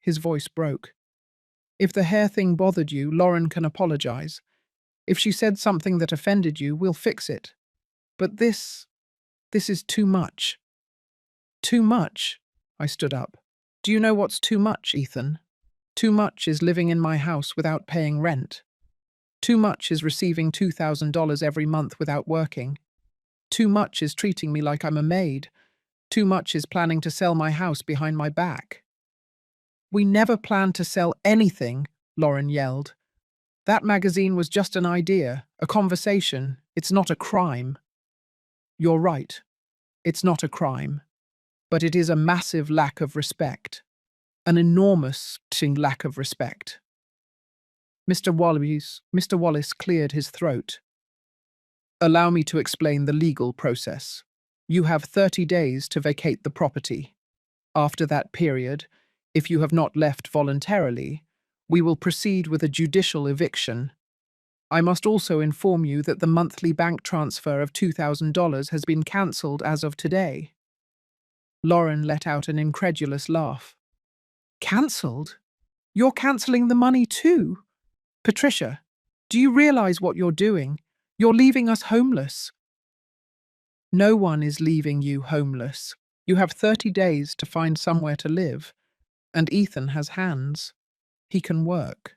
His voice broke. "If the hair thing bothered you, Lauren can apologize. If she said something that offended you, we'll fix it. But this is too much." "Too much?" I stood up. "Do you know what's too much, Ethan? Too much is living in my house without paying rent. Too much is receiving $2,000 every month without working. Too much is treating me like I'm a maid. Too much is planning to sell my house behind my back." "We never planned to sell anything," Lauren yelled. "That magazine was just an idea, a conversation. It's not a crime." "You're right. It's not a crime. But it is a massive lack of respect. An enormous lack of respect." Mr. Wallace cleared his throat. "Allow me to explain the legal process. You have 30 days to vacate the property. After that period, if you have not left voluntarily, we will proceed with a judicial eviction. I must also inform you that the monthly bank transfer of $2,000 has been cancelled as of today." Lauren let out an incredulous laugh. "Cancelled? You're cancelling the money too. Patricia, do you realize what you're doing? You're leaving us homeless. No one is leaving you homeless. You have 30 days to find somewhere to live, and Ethan has hands. He can work.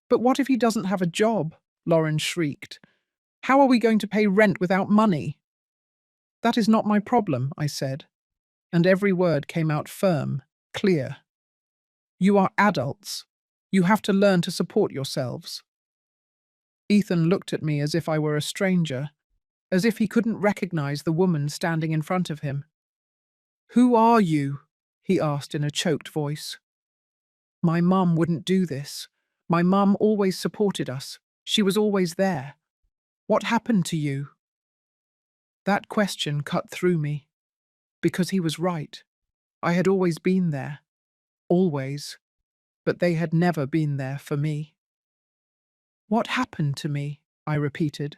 But what if he doesn't have a job? Lauren shrieked. How are we going to pay rent without money? That is not my problem, I said, and every word came out firm, clear. You are adults. You have to learn to support yourselves. Ethan looked at me as if I were a stranger, as if he couldn't recognize the woman standing in front of him. Who are you? He asked in a choked voice. My mum wouldn't do this. My mum always supported us. She was always there. What happened to you? That question cut through me. Because he was right. I had always been there. Always. But they had never been there for me. What happened to me? I repeated.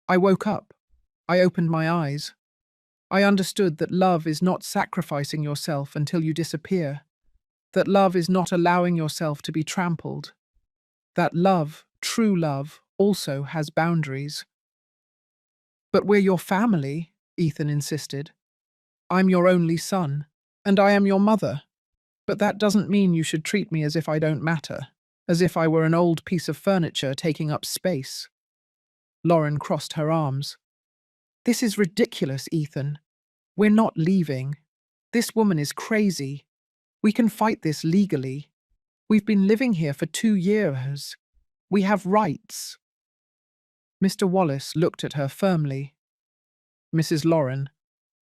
I woke up. I opened my eyes. I understood that love is not sacrificing yourself until you disappear. That love is not allowing yourself to be trampled. That love, true love, also has boundaries. But we're your family, Ethan insisted. I'm your only son, and I am your mother. But that doesn't mean you should treat me as if I don't matter, as if I were an old piece of furniture taking up space. Lauren crossed her arms. This is ridiculous, Ethan. We're not leaving. This woman is crazy. We can fight this legally. We've been living here for 2 years. We have rights. Mr. Wallace looked at her firmly. Mrs. Lauren,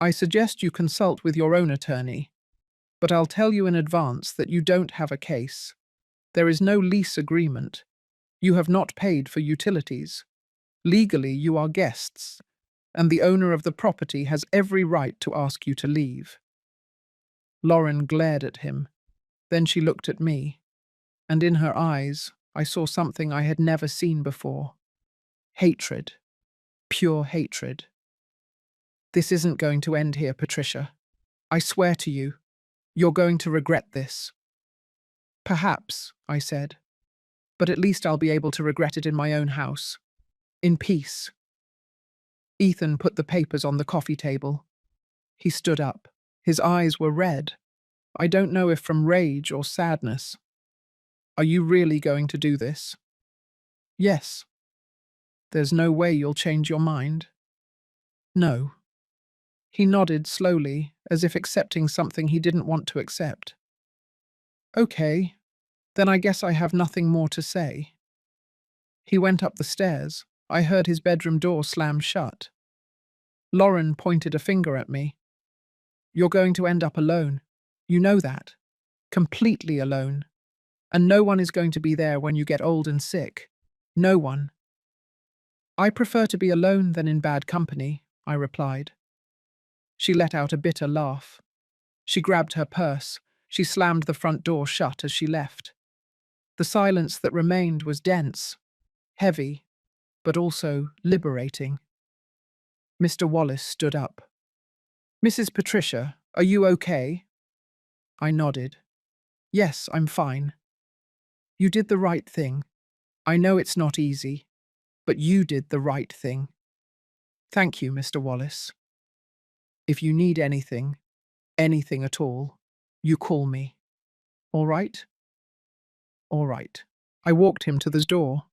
I suggest you consult with your own attorney, but I'll tell you in advance that you don't have a case. There is no lease agreement. You have not paid for utilities. Legally, you are guests, and the owner of the property has every right to ask you to leave. Lauren glared at him. Then she looked at me, and in her eyes I saw something I had never seen before. Hatred. Pure hatred. This isn't going to end here, Patricia. I swear to you, you're going to regret this. Perhaps, I said, but at least I'll be able to regret it in my own house. In peace. Ethan put the papers on the coffee table. He stood up. His eyes were red. I don't know if from rage or sadness. Are you really going to do this? Yes. There's no way you'll change your mind? No. He nodded slowly, as if accepting something he didn't want to accept. Okay, then I guess I have nothing more to say. He went up the stairs. I heard his bedroom door slam shut. Lauren pointed a finger at me. You're going to end up alone. You know that. Completely alone. And no one is going to be there when you get old and sick. No one. I prefer to be alone than in bad company, I replied. She let out a bitter laugh. She grabbed her purse. She slammed the front door shut as she left. The silence that remained was dense, heavy, but also liberating. Mr. Wallace stood up. Mrs. Patricia, are you okay? I nodded. Yes, I'm fine. You did the right thing. I know it's not easy, but you did the right thing. Thank you, Mr. Wallace. If you need anything at all, you call me. All right? All right. I walked him to the door.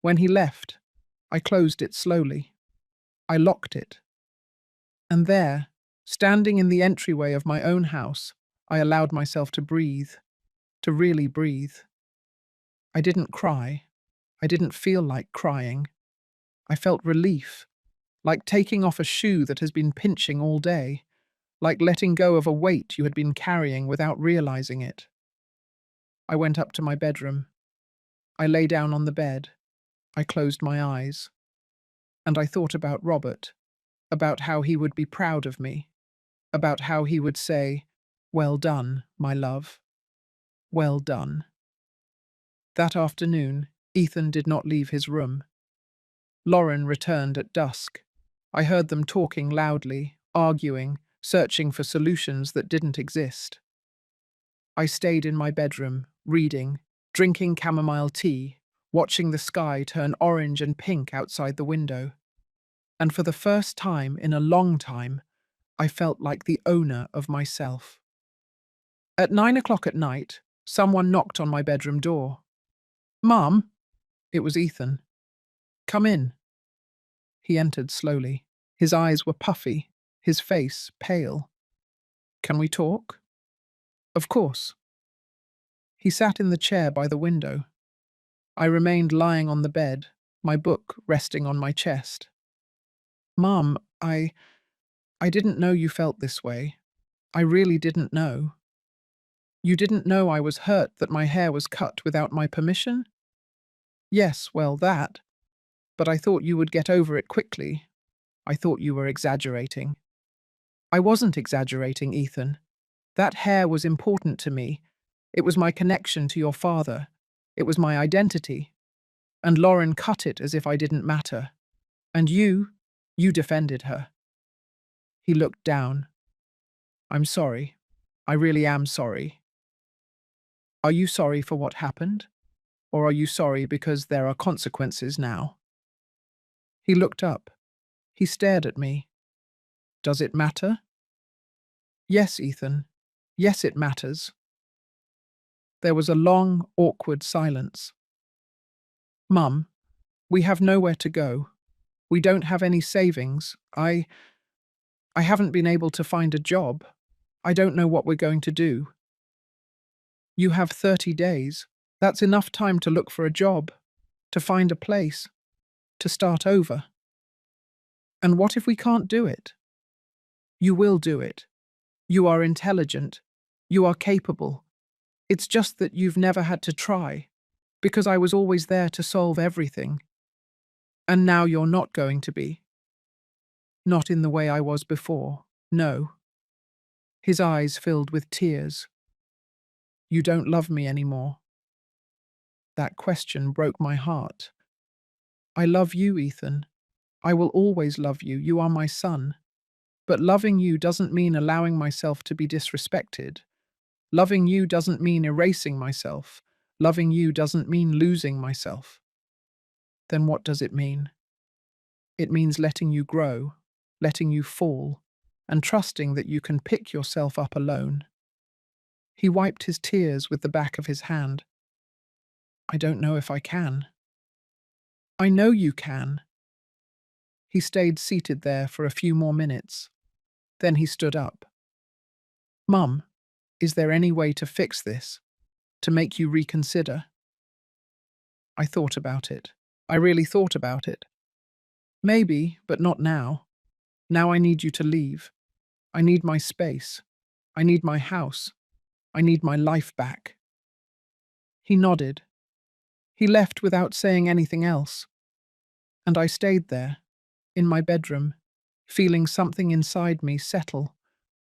When he left, I closed it slowly. I locked it. And there, standing in the entryway of my own house, I allowed myself to breathe, to really breathe. I didn't cry. I didn't feel like crying. I felt relief, like taking off a shoe that has been pinching all day, like letting go of a weight you had been carrying without realizing it. I went up to my bedroom. I lay down on the bed. I closed my eyes. And I thought about Robert, about how he would be proud of me, about how he would say, "Well done, my love. Well done." That afternoon, Ethan did not leave his room. Lauren returned at dusk. I heard them talking loudly, arguing, searching for solutions that didn't exist. I stayed in my bedroom, reading, drinking chamomile tea, watching the sky turn orange and pink outside the window. And for the first time in a long time, I felt like the owner of myself. At 9 o'clock at night, someone knocked on my bedroom door. "Mum?" It was Ethan. "Come in." He entered slowly. His eyes were puffy, his face pale. "Can we talk?" "Of course." He sat in the chair by the window. I remained lying on the bed, my book resting on my chest. "Mum, I didn't know you felt this way. I really didn't know." "You didn't know I was hurt that my hair was cut without my permission?" "Yes, well, that. But I thought you would get over it quickly. I thought you were exaggerating." "I wasn't exaggerating, Ethan. That hair was important to me. It was my connection to your father. It was my identity. And Lauren cut it as if I didn't matter. And you defended her." He looked down. "I'm sorry. I really am sorry." "Are you sorry for what happened? Or are you sorry because there are consequences now?" He looked up. He stared at me. "Does it matter?" "Yes, Ethan. Yes, it matters." There was a long, awkward silence. "Mum, we have nowhere to go. We don't have any savings. I haven't been able to find a job. I don't know what we're going to do." "You have 30 days. That's enough time to look for a job, to find a place, to start over." "And what if we can't do it?" "You will do it. You are intelligent. You are capable. It's just that you've never had to try, because I was always there to solve everything. And now you're not going to be. Not in the way I was before, no." His eyes filled with tears. "You don't love me anymore." That question broke my heart. "I love you, Ethan. I will always love you. You are my son. But loving you doesn't mean allowing myself to be disrespected. Loving you doesn't mean erasing myself. Loving you doesn't mean losing myself." "Then what does it mean?" "It means letting you grow, letting you fall, and trusting that you can pick yourself up alone." He wiped his tears with the back of his hand. "I don't know if I can." "I know you can." He stayed seated there for a few more minutes. Then he stood up. "Mum, is there any way to fix this? To make you reconsider?" I thought about it. I really thought about it. "Maybe, but not now. Now I need you to leave. I need my space. I need my house. I need my life back." He nodded. He left without saying anything else. And I stayed there, in my bedroom, feeling something inside me settle,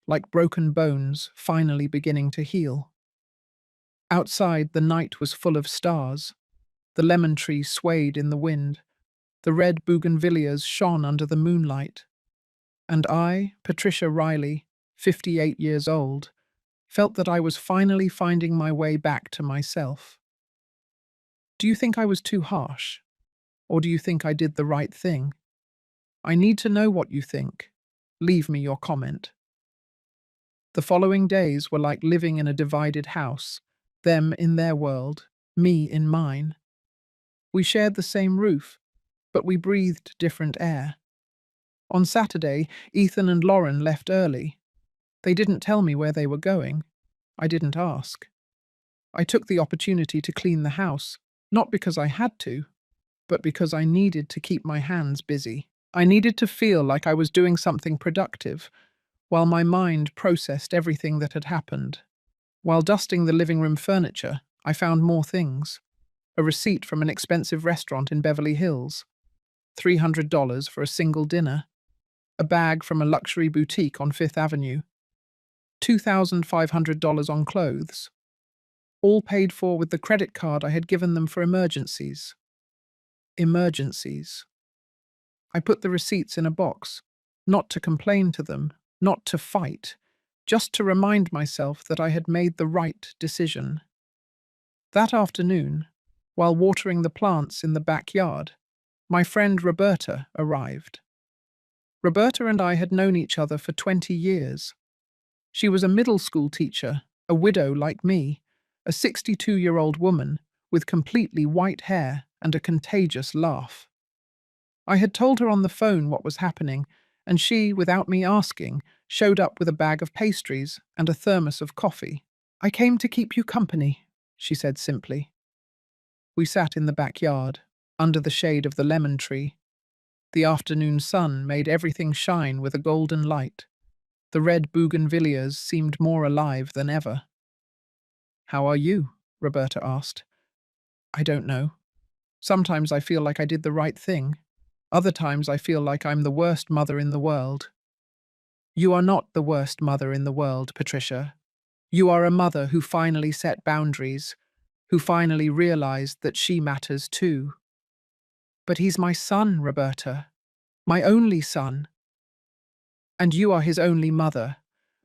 like broken bones finally beginning to heal. Outside, the night was full of stars. The lemon tree swayed in the wind. The red bougainvilleas shone under the moonlight. And I, Patricia Riley, 58 years old, felt that I was finally finding my way back to myself. Do you think I was too harsh? Or do you think I did the right thing? I need to know what you think. Leave me your comment. The following days were like living in a divided house, them in their world, me in mine. We shared the same roof, but we breathed different air. On Saturday, Ethan and Lauren left early. They didn't tell me where they were going. I didn't ask. I took the opportunity to clean the house, not because I had to, but because I needed to keep my hands busy. I needed to feel like I was doing something productive, while my mind processed everything that had happened. While dusting the living room furniture, I found more things. A receipt from an expensive restaurant in Beverly Hills, $300 for a single dinner, a bag from a luxury boutique on Fifth Avenue, $2,500 on clothes, all paid for with the credit card I had given them for emergencies. Emergencies. I put the receipts in a box, not to complain to them, not to fight, just to remind myself that I had made the right decision. That afternoon, while watering the plants in the backyard, my friend Roberta arrived. Roberta and I had known each other for 20 years. She was a middle school teacher, a widow like me, a 62-year-old woman with completely white hair and a contagious laugh. I had told her on the phone what was happening, and she, without me asking, showed up with a bag of pastries and a thermos of coffee. "I came to keep you company," she said simply. We sat in the backyard, under the shade of the lemon tree. The afternoon sun made everything shine with a golden light. The red bougainvilleas seemed more alive than ever. "How are you?" Roberta asked. "I don't know. Sometimes I feel like I did the right thing. Other times I feel like I'm the worst mother in the world." "You are not the worst mother in the world, Patricia. You are a mother who finally set boundaries, who finally realized that she matters too." "But he's my son, Roberta. My only son. And you are his only mother.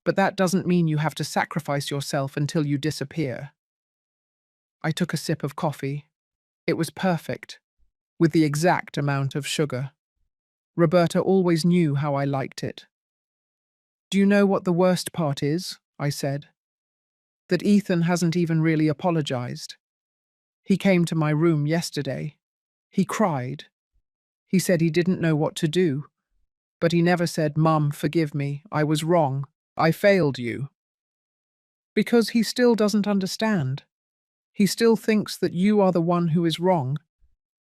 But that doesn't mean you have to sacrifice yourself until you disappear." I took a sip of coffee. It was perfect, with the exact amount of sugar. Roberta always knew how I liked it. "Do you know what the worst part is?" I said. "That Ethan hasn't even really apologized. He came to my room yesterday. He cried. He said he didn't know what to do. But he never said, 'Mum, forgive me. I was wrong. I failed you.' Because he still doesn't understand. He still thinks that you are the one who is wrong,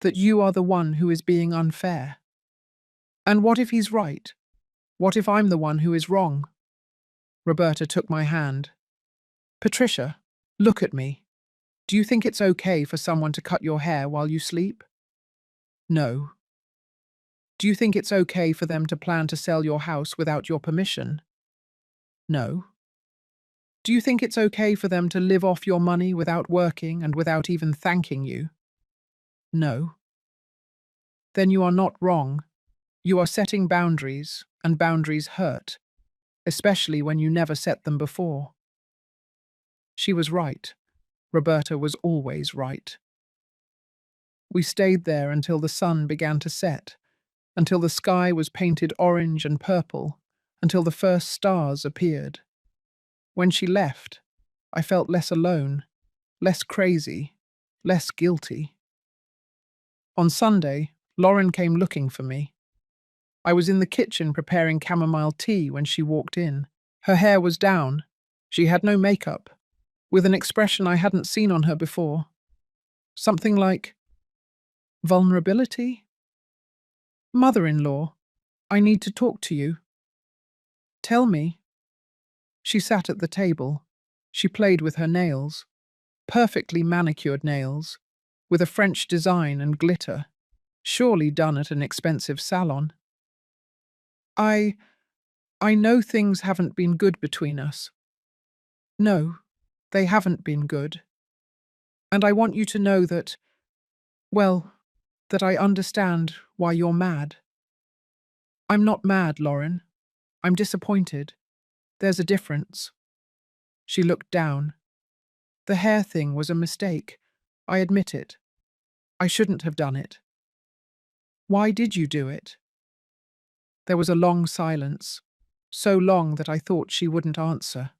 that you are the one who is being unfair. And what if he's right? What if I'm the one who is wrong?" Roberta took my hand. "Patricia, look at me. Do you think it's okay for someone to cut your hair while you sleep? No. Do you think it's okay for them to plan to sell your house without your permission? No. Do you think it's okay for them to live off your money without working and without even thanking you? No. Then you are not wrong. You are setting boundaries, and boundaries hurt, especially when you never set them before." She was right. Roberta was always right. We stayed there until the sun began to set, until the sky was painted orange and purple, until the first stars appeared. When she left, I felt less alone, less crazy, less guilty. On Sunday, Lauren came looking for me. I was in the kitchen preparing chamomile tea when she walked in. Her hair was down. She had no makeup, with an expression I hadn't seen on her before. Something like vulnerability? "Mother-in-law, I need to talk to you." "Tell me." She sat at the table. She played with her nails, perfectly manicured nails, with a French design and glitter, surely done at an expensive salon. I I know things haven't been good between us. No, they haven't been good. And I want you to know that, well, that I understand why you're mad." "I'm not mad, Lauren. I'm disappointed. There's a difference." She looked down. "The hair thing was a mistake. I admit it. I shouldn't have done it." "Why did you do it?" There was a long silence, so long that I thought she wouldn't answer.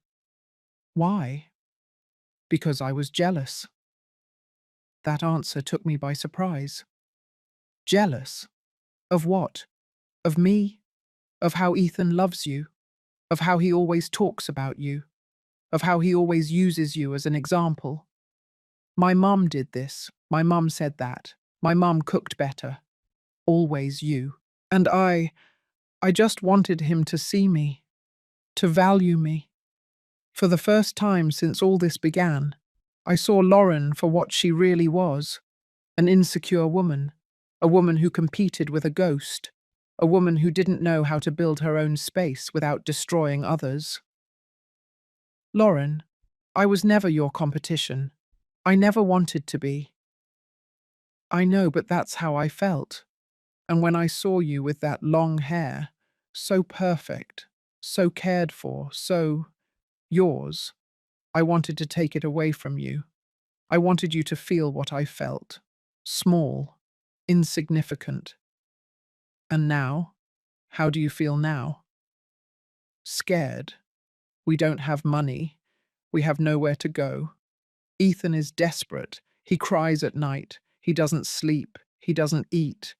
"Why?" "Because I was jealous." That answer took me by surprise. Jealous? Of what? Of me? Of how Ethan loves you? Of how he always talks about you? Of how he always uses you as an example? My mum did this. My mum said that. My mum cooked better. Always you. And I just wanted him to see me, to value me. For the first time since all this began, I saw Lauren for what she really was, an insecure woman, a woman who competed with a ghost, a woman who didn't know how to build her own space without destroying others. "Lauren, I was never your competition. I never wanted to be." "I know, but that's how I felt. And when I saw you with that long hair, so perfect, so cared for, so Yours. I wanted to take it away from you. I wanted you to feel what I felt. Small, insignificant. And now? How do you feel now? Scared. We don't have money. We have nowhere to go. Ethan is desperate. He cries at night. He doesn't sleep. He doesn't eat.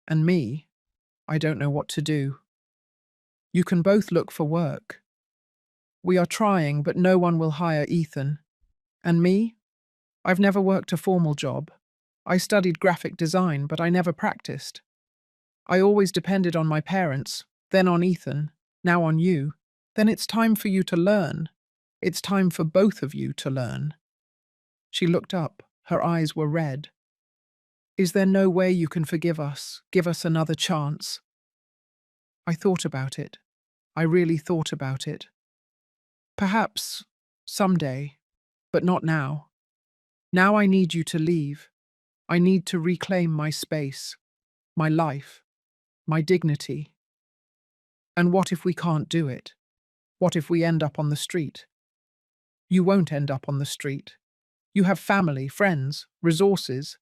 And me, I don't know what to do. You can both look for work. We are trying, but no one will hire Ethan. And me? I've never worked a formal job. I studied graphic design, but I never practiced. I always depended on my parents, then on Ethan, now on you. Then it's time for you to learn. It's time for both of you to learn. She looked up. Her eyes were red. Is there no way you can forgive us, give us another chance? I thought about it. I really thought about it. Perhaps, someday, but not now. Now I need you to leave. I need to reclaim my space, my life, my dignity. And what if we can't do it? What if we end up on the street? You won't end up on the street. You have family, friends, resources.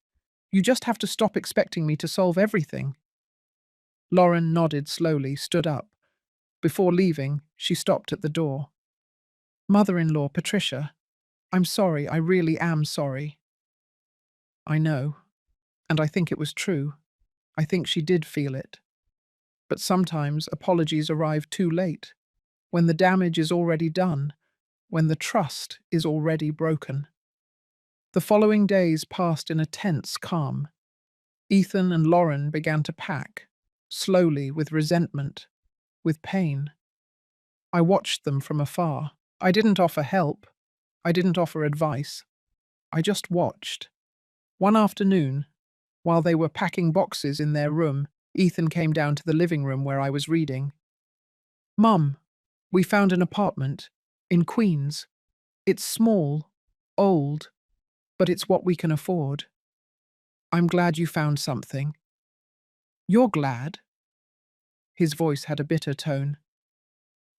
You just have to stop expecting me to solve everything. Lauren nodded slowly, stood up. Before leaving, she stopped at the door. Mother-in-law, Patricia, I'm sorry, I really am sorry. I know, and I think it was true. I think she did feel it. But sometimes apologies arrive too late, when the damage is already done, when the trust is already broken. The following days passed in a tense calm. Ethan and Lauren began to pack, slowly, with resentment, with pain. I watched them from afar. I didn't offer help. I didn't offer advice. I just watched. One afternoon, while they were packing boxes in their room, Ethan came down to the living room where I was reading. Mum, we found an apartment in Queens. It's small, old, but it's what we can afford. I'm glad you found something. You're glad? His voice had a bitter tone.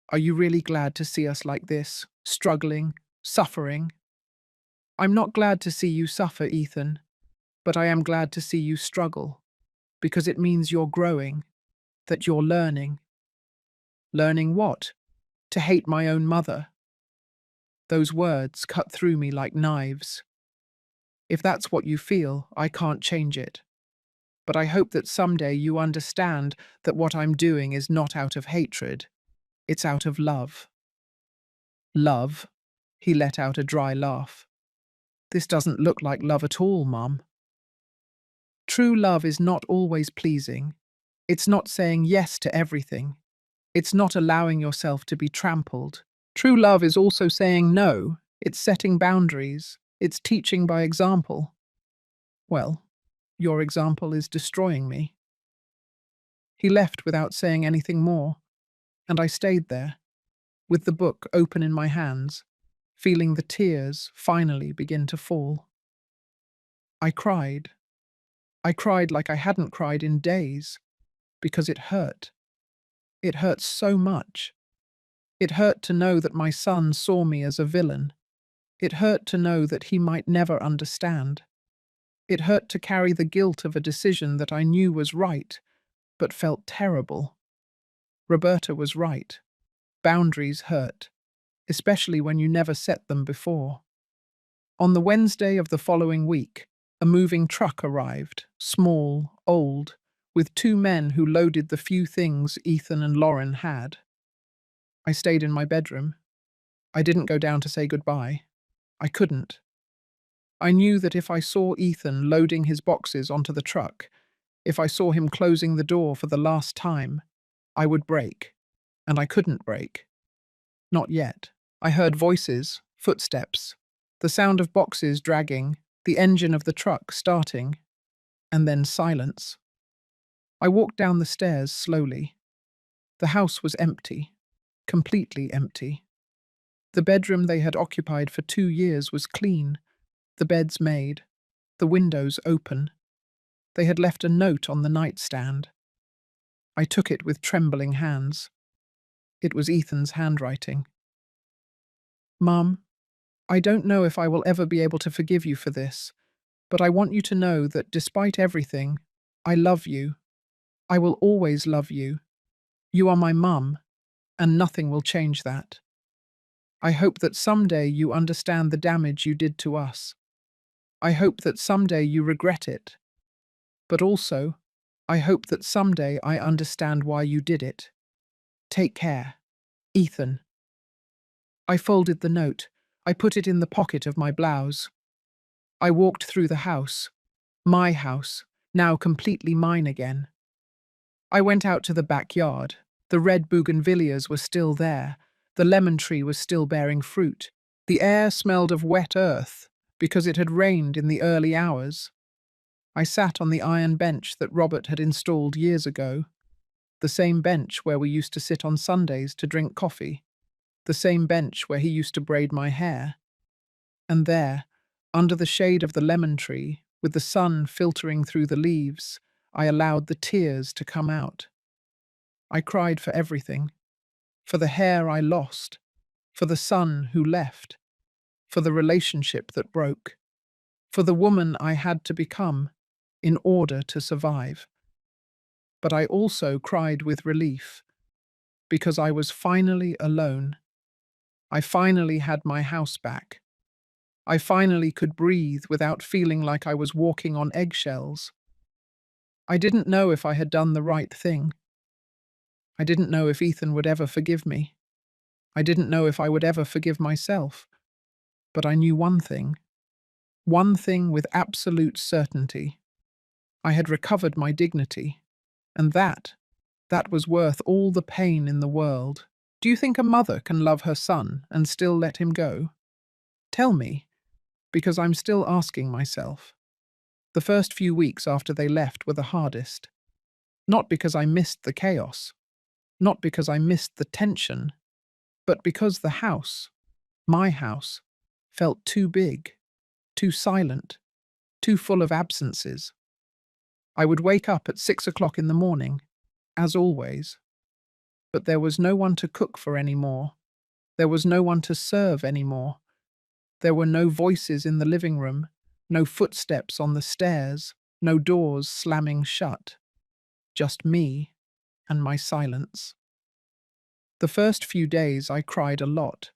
Are you really glad to see us like this, struggling, suffering? I'm not glad to see you suffer, Ethan, but I am glad to see you struggle, because it means you're growing, that you're learning. Learning what? To hate my own mother. Those words cut through me like knives. If that's what you feel, I can't change it. But I hope that someday you understand that what I'm doing is not out of hatred. It's out of love. Love? He let out a dry laugh. This doesn't look like love at all, Mum. True love is not always pleasing. It's not saying yes to everything. It's not allowing yourself to be trampled. True love is also saying no. It's setting boundaries. It's teaching by example. Well, your example is destroying me. He left without saying anything more, and I stayed there, with the book open in my hands, feeling the tears finally begin to fall. I cried. I cried like I hadn't cried in days, because it hurt. It hurt so much. It hurt to know that my son saw me as a villain. It hurt to know that he might never understand. It hurt to carry the guilt of a decision that I knew was right, but felt terrible. Roberta was right. Boundaries hurt, especially when you never set them before. On the Wednesday of the following week, a moving truck arrived, small, old, with two men who loaded the few things Ethan and Lauren had. I stayed in my bedroom. I didn't go down to say goodbye. I couldn't. I knew that if I saw Ethan loading his boxes onto the truck, if I saw him closing the door for the last time, I would break. And I couldn't break. Not yet. I heard voices, footsteps, the sound of boxes dragging, the engine of the truck starting, and then silence. I walked down the stairs slowly. The house was empty, completely empty. The bedroom they had occupied for 2 years was clean, the beds made, the windows open. They had left a note on the nightstand. I took it with trembling hands. It was Ethan's handwriting. Mum, I don't know if I will ever be able to forgive you for this, but I want you to know that despite everything, I love you. I will always love you. You are my mum, and nothing will change that. I hope that someday you understand the damage you did to us. I hope that someday you regret it. But also, I hope that someday I understand why you did it. Take care. Ethan. I folded the note. I put it in the pocket of my blouse. I walked through the house. My house, now completely mine again. I went out to the backyard. The red bougainvilleas were still there. The lemon tree was still bearing fruit. The air smelled of wet earth because it had rained in the early hours. I sat on the iron bench that Robert had installed years ago, the same bench where we used to sit on Sundays to drink coffee, the same bench where he used to braid my hair. And there, under the shade of the lemon tree, with the sun filtering through the leaves, I allowed the tears to come out. I cried for everything, for the hair I lost, for the son who left, for the relationship that broke, for the woman I had to become in order to survive. But I also cried with relief, because I was finally alone. I finally had my house back. I finally could breathe without feeling like I was walking on eggshells. I didn't know if I had done the right thing. I didn't know if Ethan would ever forgive me. I didn't know if I would ever forgive myself. But I knew one thing with absolute certainty. I had recovered my dignity, and that was worth all the pain in the world. Do you think a mother can love her son and still let him go? Tell me, because I'm still asking myself. The first few weeks after they left were the hardest. Not because I missed the chaos, not because I missed the tension, but because the house, my house, felt too big, too silent, too full of absences. I would wake up at 6 o'clock in the morning, as always. But there was no one to cook for anymore. There was no one to serve anymore. There were no voices in the living room, no footsteps on the stairs, no doors slamming shut. Just me and my silence. The first few days I cried a lot.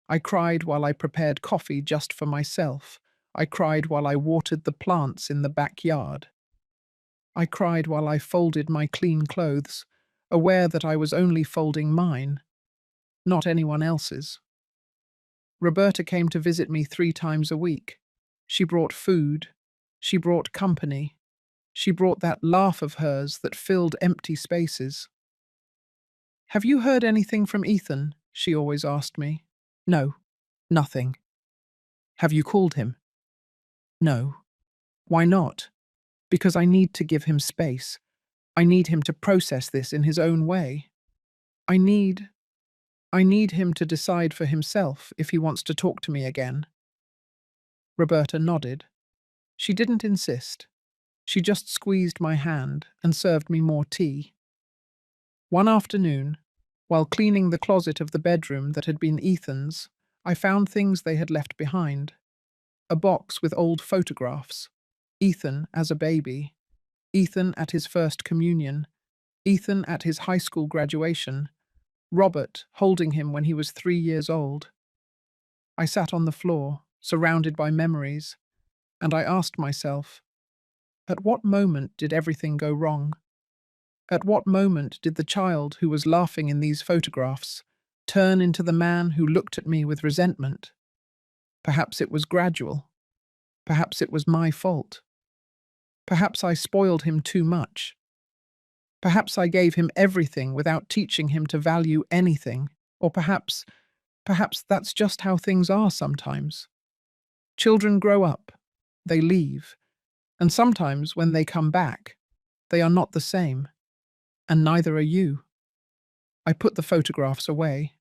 I cried while I prepared coffee just for myself. I cried while I watered the plants in the backyard. I cried while I folded my clean clothes, aware that I was only folding mine, not anyone else's. Roberta came to visit me 3 times a week. She brought food. She brought company. She brought that laugh of hers that filled empty spaces. "Have you heard anything from Ethan?" she always asked me. "No, nothing." "Have you called him?" "No." "Why not?" "Because I need to give him space. I need him to process this in his own way. I need him to decide for himself if he wants to talk to me again." Roberta nodded. She didn't insist. She just squeezed my hand and served me more tea. One afternoon, while cleaning the closet of the bedroom that had been Ethan's, I found things they had left behind. A box with old photographs. Ethan as a baby. Ethan at his first communion. Ethan at his high school graduation. Robert holding him when he was 3 years old. I sat on the floor, surrounded by memories, and I asked myself, at what moment did everything go wrong? At what moment did the child who was laughing in these photographs turn into the man who looked at me with resentment? Perhaps it was gradual. Perhaps it was my fault. Perhaps I spoiled him too much. Perhaps I gave him everything without teaching him to value anything. Or perhaps that's just how things are sometimes. Children grow up, they leave, and sometimes when they come back, they are not the same, and neither are you. I put the photographs away.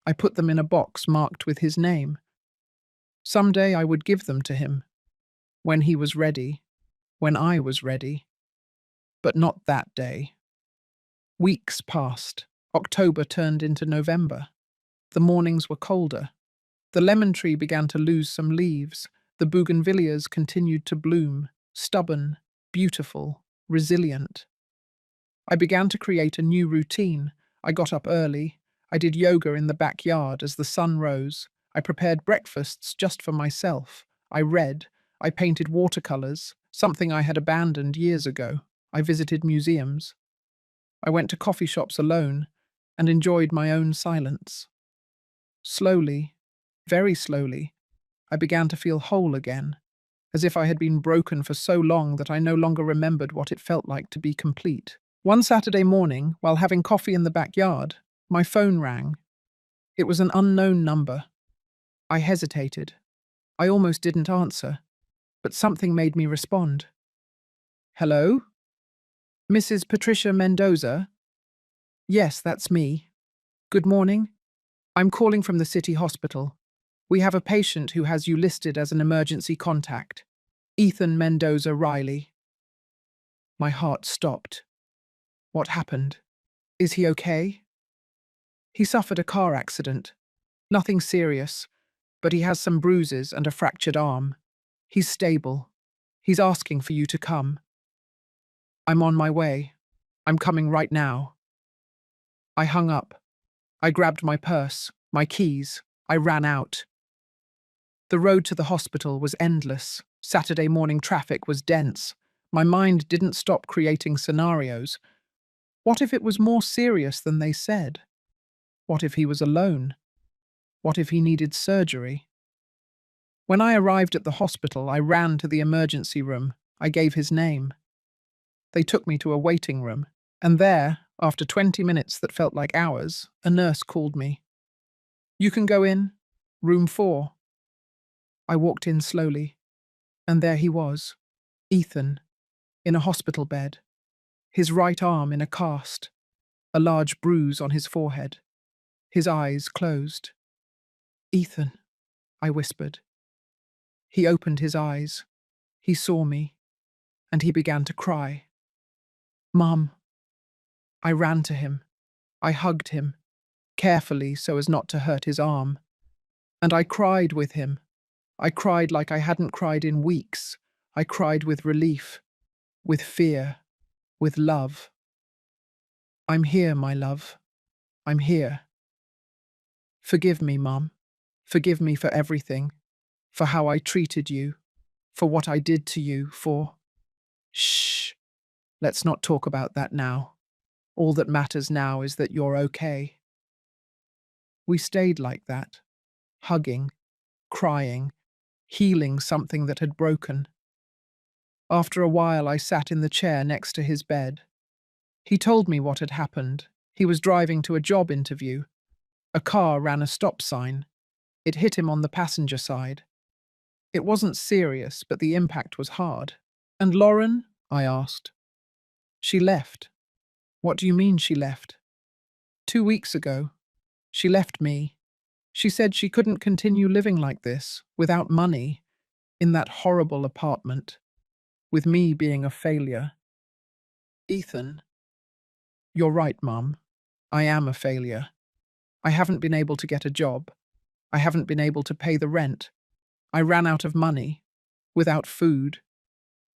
I put them in a box marked with his name. Someday I would give them to him, when he was ready, when I was ready. But not that day. Weeks passed. October turned into November. The mornings were colder. The lemon tree began to lose some leaves. The bougainvilleas continued to bloom, stubborn, beautiful, resilient. I began to create a new routine. I got up early. I did yoga in the backyard as the sun rose. I prepared breakfasts just for myself. I read. I painted watercolors, something I had abandoned years ago. I visited museums. I went to coffee shops alone and enjoyed my own silence. Slowly, very slowly, I began to feel whole again, as if I had been broken for so long that I no longer remembered what it felt like to be complete. One Saturday morning, while having coffee in the backyard, my phone rang. It was an unknown number. I hesitated. I almost didn't answer, but something made me respond. Hello? Mrs. Patricia Mendoza? Yes, that's me. Good morning. I'm calling from the city hospital. We have a patient who has you listed as an emergency contact. Ethan Mendoza Riley. My heart stopped. What happened? Is he okay? He suffered a car accident. Nothing serious, but he has some bruises and a fractured arm. He's stable. He's asking for you to come. I'm on my way. I'm coming right now. I hung up. I grabbed my purse, my keys. I ran out. The road to the hospital was endless. Saturday morning traffic was dense. My mind didn't stop creating scenarios. What if it was more serious than they said? What if he was alone? What if he needed surgery? When I arrived at the hospital, I ran to the emergency room. I gave his name. They took me to a waiting room, and there, after 20 minutes that felt like hours, a nurse called me. You can go in. Room 4. I walked in slowly, and there he was, Ethan, in a hospital bed, his right arm in a cast, a large bruise on his forehead, his eyes closed. Ethan, I whispered. He opened his eyes. He saw me, and he began to cry. Mum. I ran to him. I hugged him, carefully so as not to hurt his arm, and I cried with him. I cried like I hadn't cried in weeks. I cried with relief, with fear, with love. I'm here, my love. I'm here. Forgive me, Mum. Forgive me for everything, for how I treated you, for what I did to you, for... Shh. Let's not talk about that now. All that matters now is that you're okay. We stayed like that, hugging, crying, healing something that had broken. After a while, I sat in the chair next to his bed. He told me what had happened. He was driving to a job interview. A car ran a stop sign. It hit him on the passenger side. It wasn't serious, but the impact was hard. And Lauren? I asked. She left. What do you mean she left? 2 weeks ago. She left me. She said she couldn't continue living like this, without money, in that horrible apartment, with me being a failure. Ethan, you're right, Mum. I am a failure. I haven't been able to get a job. I haven't been able to pay the rent. I ran out of money, without food,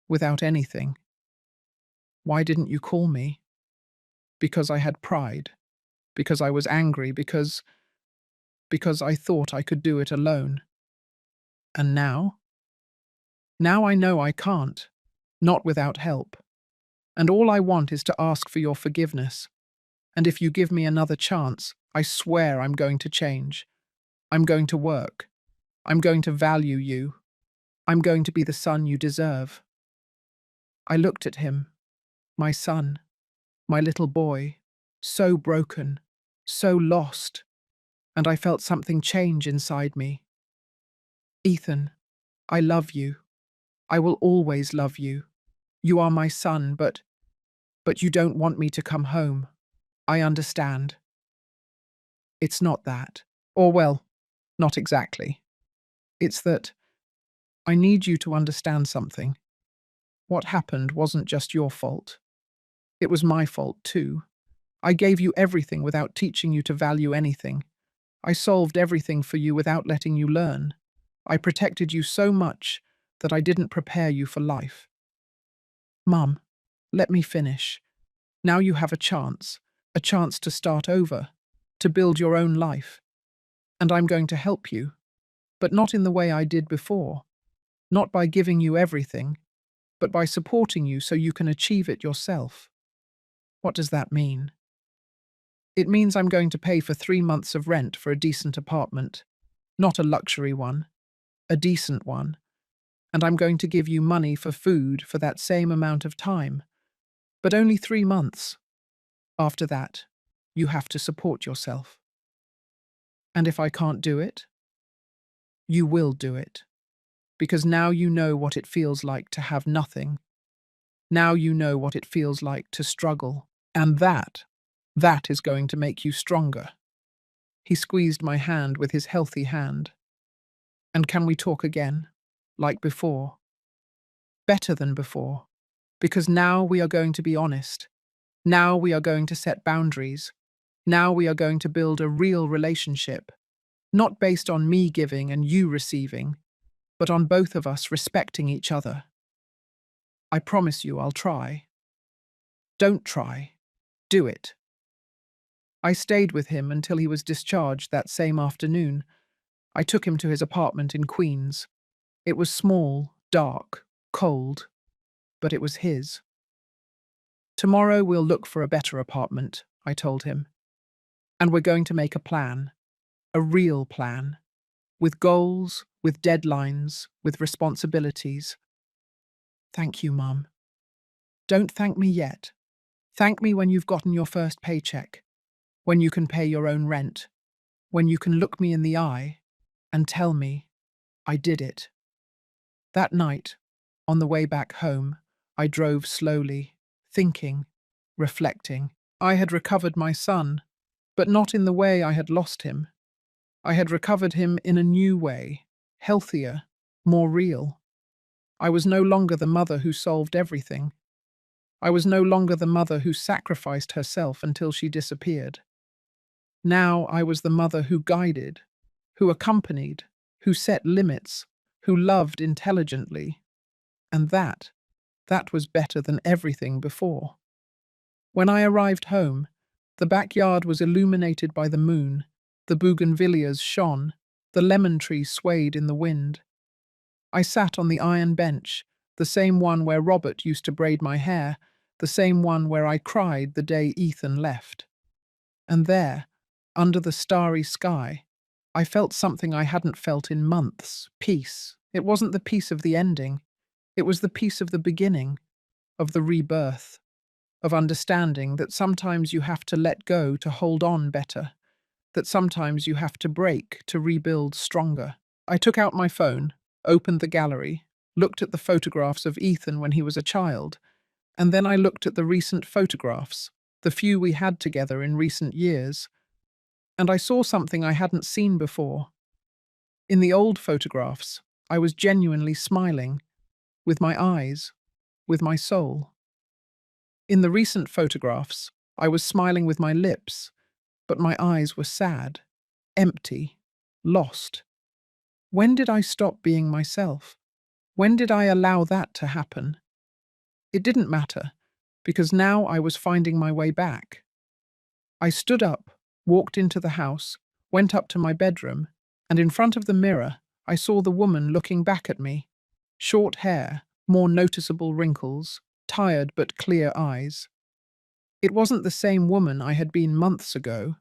without anything. Why didn't you call me? Because I had pride, because I was angry, because I thought I could do it alone. And now? Now I know I can't, not without help. And all I want is to ask for your forgiveness. And if you give me another chance, I swear I'm going to change. I'm going to work. I'm going to value you. I'm going to be the son you deserve. I looked at him, my son, my little boy, so broken, so lost, and I felt something change inside me. Ethan, I love you. I will always love you. You are my son, but you don't want me to come home. I understand. It's not that. Or, well, not exactly. It's that I need you to understand something. What happened wasn't just your fault. It was my fault, too. I gave you everything without teaching you to value anything. I solved everything for you without letting you learn. I protected you so much that I didn't prepare you for life. Mum, let me finish. Now you have a chance to start over, to build your own life. And I'm going to help you, but not in the way I did before. Not by giving you everything, but by supporting you so you can achieve it yourself. What does that mean? It means I'm going to pay for 3 months of rent for a decent apartment, not a luxury one, a decent one. And I'm going to give you money for food for that same amount of time, but only 3 months. After that, you have to support yourself. And if I can't do it, you will do it. Because now you know what it feels like to have nothing. Now you know what it feels like to struggle. And that is going to make you stronger. He squeezed my hand with his healthy hand. And can we talk again? Like before? Better than before. Because now we are going to be honest. Now we are going to set boundaries. Now we are going to build a real relationship. Not based on me giving and you receiving, but on both of us respecting each other. I promise you I'll try. Don't try. Do it. I stayed with him until he was discharged that same afternoon. I took him to his apartment in Queens. It was small, dark, cold, but it was his. Tomorrow we'll look for a better apartment, I told him. And we're going to make a plan. A real plan. With goals, with deadlines, with responsibilities. Thank you, Mum. Don't thank me yet. Thank me when you've gotten your first paycheck, when you can pay your own rent, when you can look me in the eye and tell me, I did it. That night, on the way back home, I drove slowly, thinking, reflecting. I had recovered my son, but not in the way I had lost him. I had recovered him in a new way, healthier, more real. I was no longer the mother who solved everything. I was no longer the mother who sacrificed herself until she disappeared. Now I was the mother who guided, who accompanied, who set limits, who loved intelligently. And that was better than everything before. When I arrived home, the backyard was illuminated by the moon, the bougainvilleas shone, the lemon tree swayed in the wind. I sat on the iron bench, the same one where Robert used to braid my hair, the same one where I cried the day Ethan left. And there, under the starry sky, I felt something I hadn't felt in months, peace. It wasn't the peace of the ending. It was the peace of the beginning, of the rebirth, of understanding that sometimes you have to let go to hold on better, that sometimes you have to break to rebuild stronger. I took out my phone, opened the gallery, looked at the photographs of Ethan when he was a child, and then I looked at the recent photographs, the few we had together in recent years, and I saw something I hadn't seen before. In the old photographs, I was genuinely smiling, with my eyes, with my soul. In the recent photographs, I was smiling with my lips, but my eyes were sad, empty, lost. When did I stop being myself? When did I allow that to happen? It didn't matter, because now I was finding my way back. I stood up, walked into the house, went up to my bedroom, and in front of the mirror, I saw the woman looking back at me. Short hair, more noticeable wrinkles, tired but clear eyes. It wasn't the same woman I had been months ago.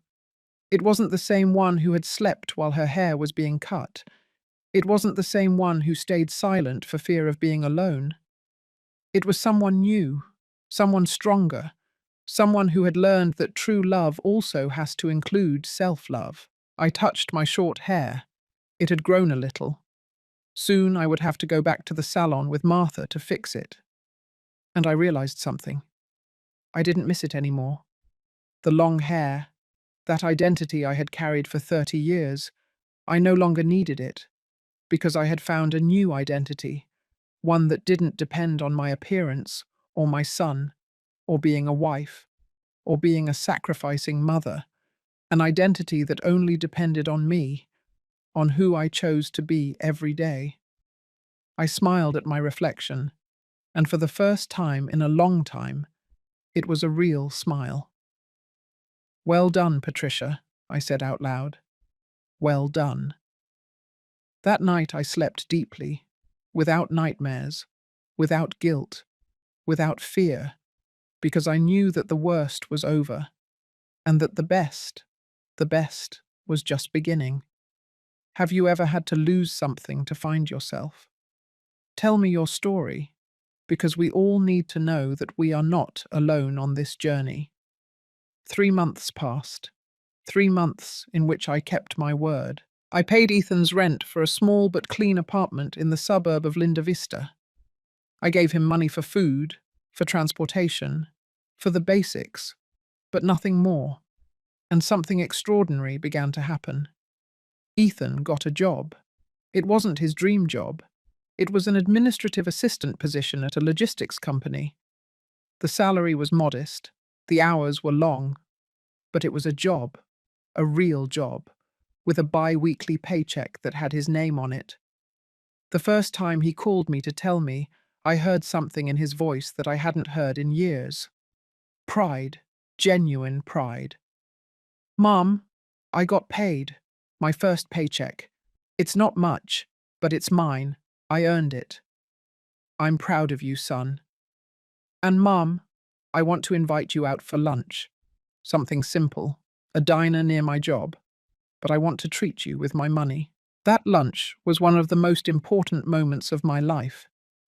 It wasn't the same one who had slept while her hair was being cut. It wasn't the same one who stayed silent for fear of being alone. It was someone new, someone stronger, someone who had learned that true love also has to include self-love. I touched my short hair. It had grown a little. Soon I would have to go back to the salon with Martha to fix it. And I realized something. I didn't miss it anymore. The long hair, that identity I had carried for 30 years, I no longer needed it, because I had found a new identity, one that didn't depend on my appearance, or my son, or being a wife, or being a sacrificing mother, an identity that only depended on me, on who I chose to be every day. I smiled at my reflection, and for the first time in a long time, it was a real smile. "Well done, Patricia," I said out loud. "Well done." That night I slept deeply, without nightmares, without guilt, without fear, because I knew that the worst was over, and that the best, was just beginning. Have you ever had to lose something to find yourself? Tell me your story, because we all need to know that we are not alone on this journey. 3 months passed. 3 months in which I kept my word. I paid Ethan's rent for a small but clean apartment in the suburb of Linda Vista. I gave him money for food, for transportation, for the basics, but nothing more. And something extraordinary began to happen. Ethan got a job. It wasn't his dream job. It was an administrative assistant position at a logistics company. The salary was modest, the hours were long, but it was a job, a real job, with a bi-weekly paycheck that had his name on it. The first time he called me to tell me, I heard something in his voice that I hadn't heard in years. Pride, genuine pride. "Mom, I got paid. My first paycheck. It's not much, but it's mine. I earned it. I'm proud of you, son. And Mom, I want to invite you out for lunch. Something simple, a diner near my job. But I want to treat you with my money." That lunch was one of the most important moments of my life.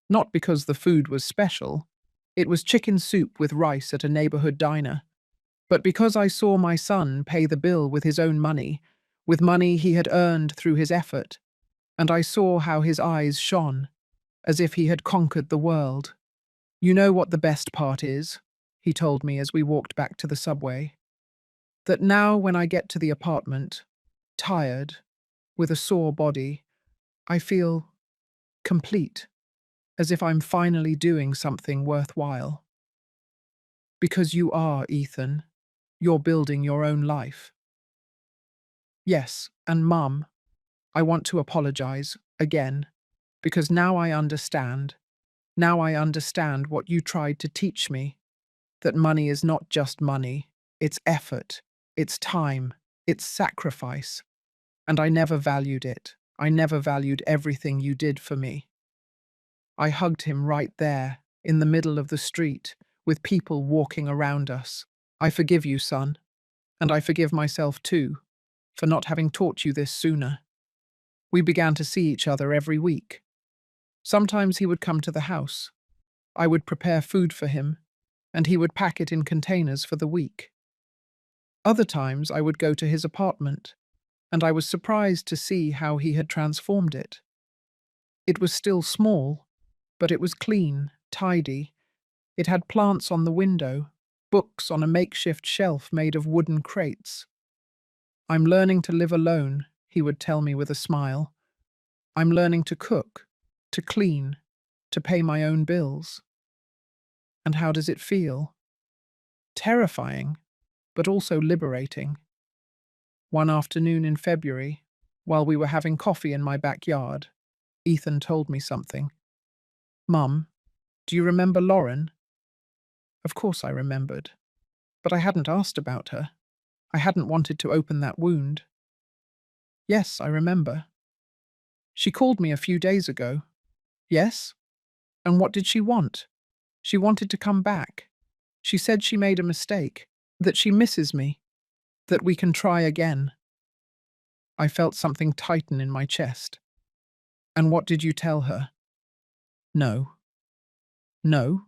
Not because the food was special. It was chicken soup with rice at a neighborhood diner. But because I saw my son pay the bill with his own money, with money he had earned through his effort, and I saw how his eyes shone, as if he had conquered the world. "You know what the best part is," he told me as we walked back to the subway. "That now when I get to the apartment, tired, with a sore body, I feel complete, as if I'm finally doing something worthwhile. Because you are, Ethan. You're building your own life." Yes, and Mum, I want to apologize, again, because now I understand. Now I understand what you tried to teach me. That money is not just money. It's effort. It's time. It's sacrifice. And I never valued it. I never valued everything you did for me. I hugged him right there, in the middle of the street, with people walking around us. "I forgive you, son. And I forgive myself too, for not having taught you this sooner." We began to see each other every week. Sometimes he would come to the house. I would prepare food for him, and he would pack it in containers for the week. Other times I would go to his apartment, and I was surprised to see how he had transformed it. It was still small, but it was clean, tidy. It had plants on the window, books on a makeshift shelf made of wooden crates. "I'm learning to live alone," he would tell me with a smile. "I'm learning to cook, to clean, to pay my own bills." And how does it feel? Terrifying, but also liberating. One afternoon in February, while we were having coffee in my backyard, Ethan told me something. "Mum, do you remember Lauren?" Of course I remembered, but I hadn't asked about her. I hadn't wanted to open that wound. "Yes, I remember. She called me a few days ago." "Yes? And what did she want?" "She wanted to come back. She said she made a mistake, that she misses me, that we can try again." I felt something tighten in my chest. "And what did you tell her?" "No." "No?"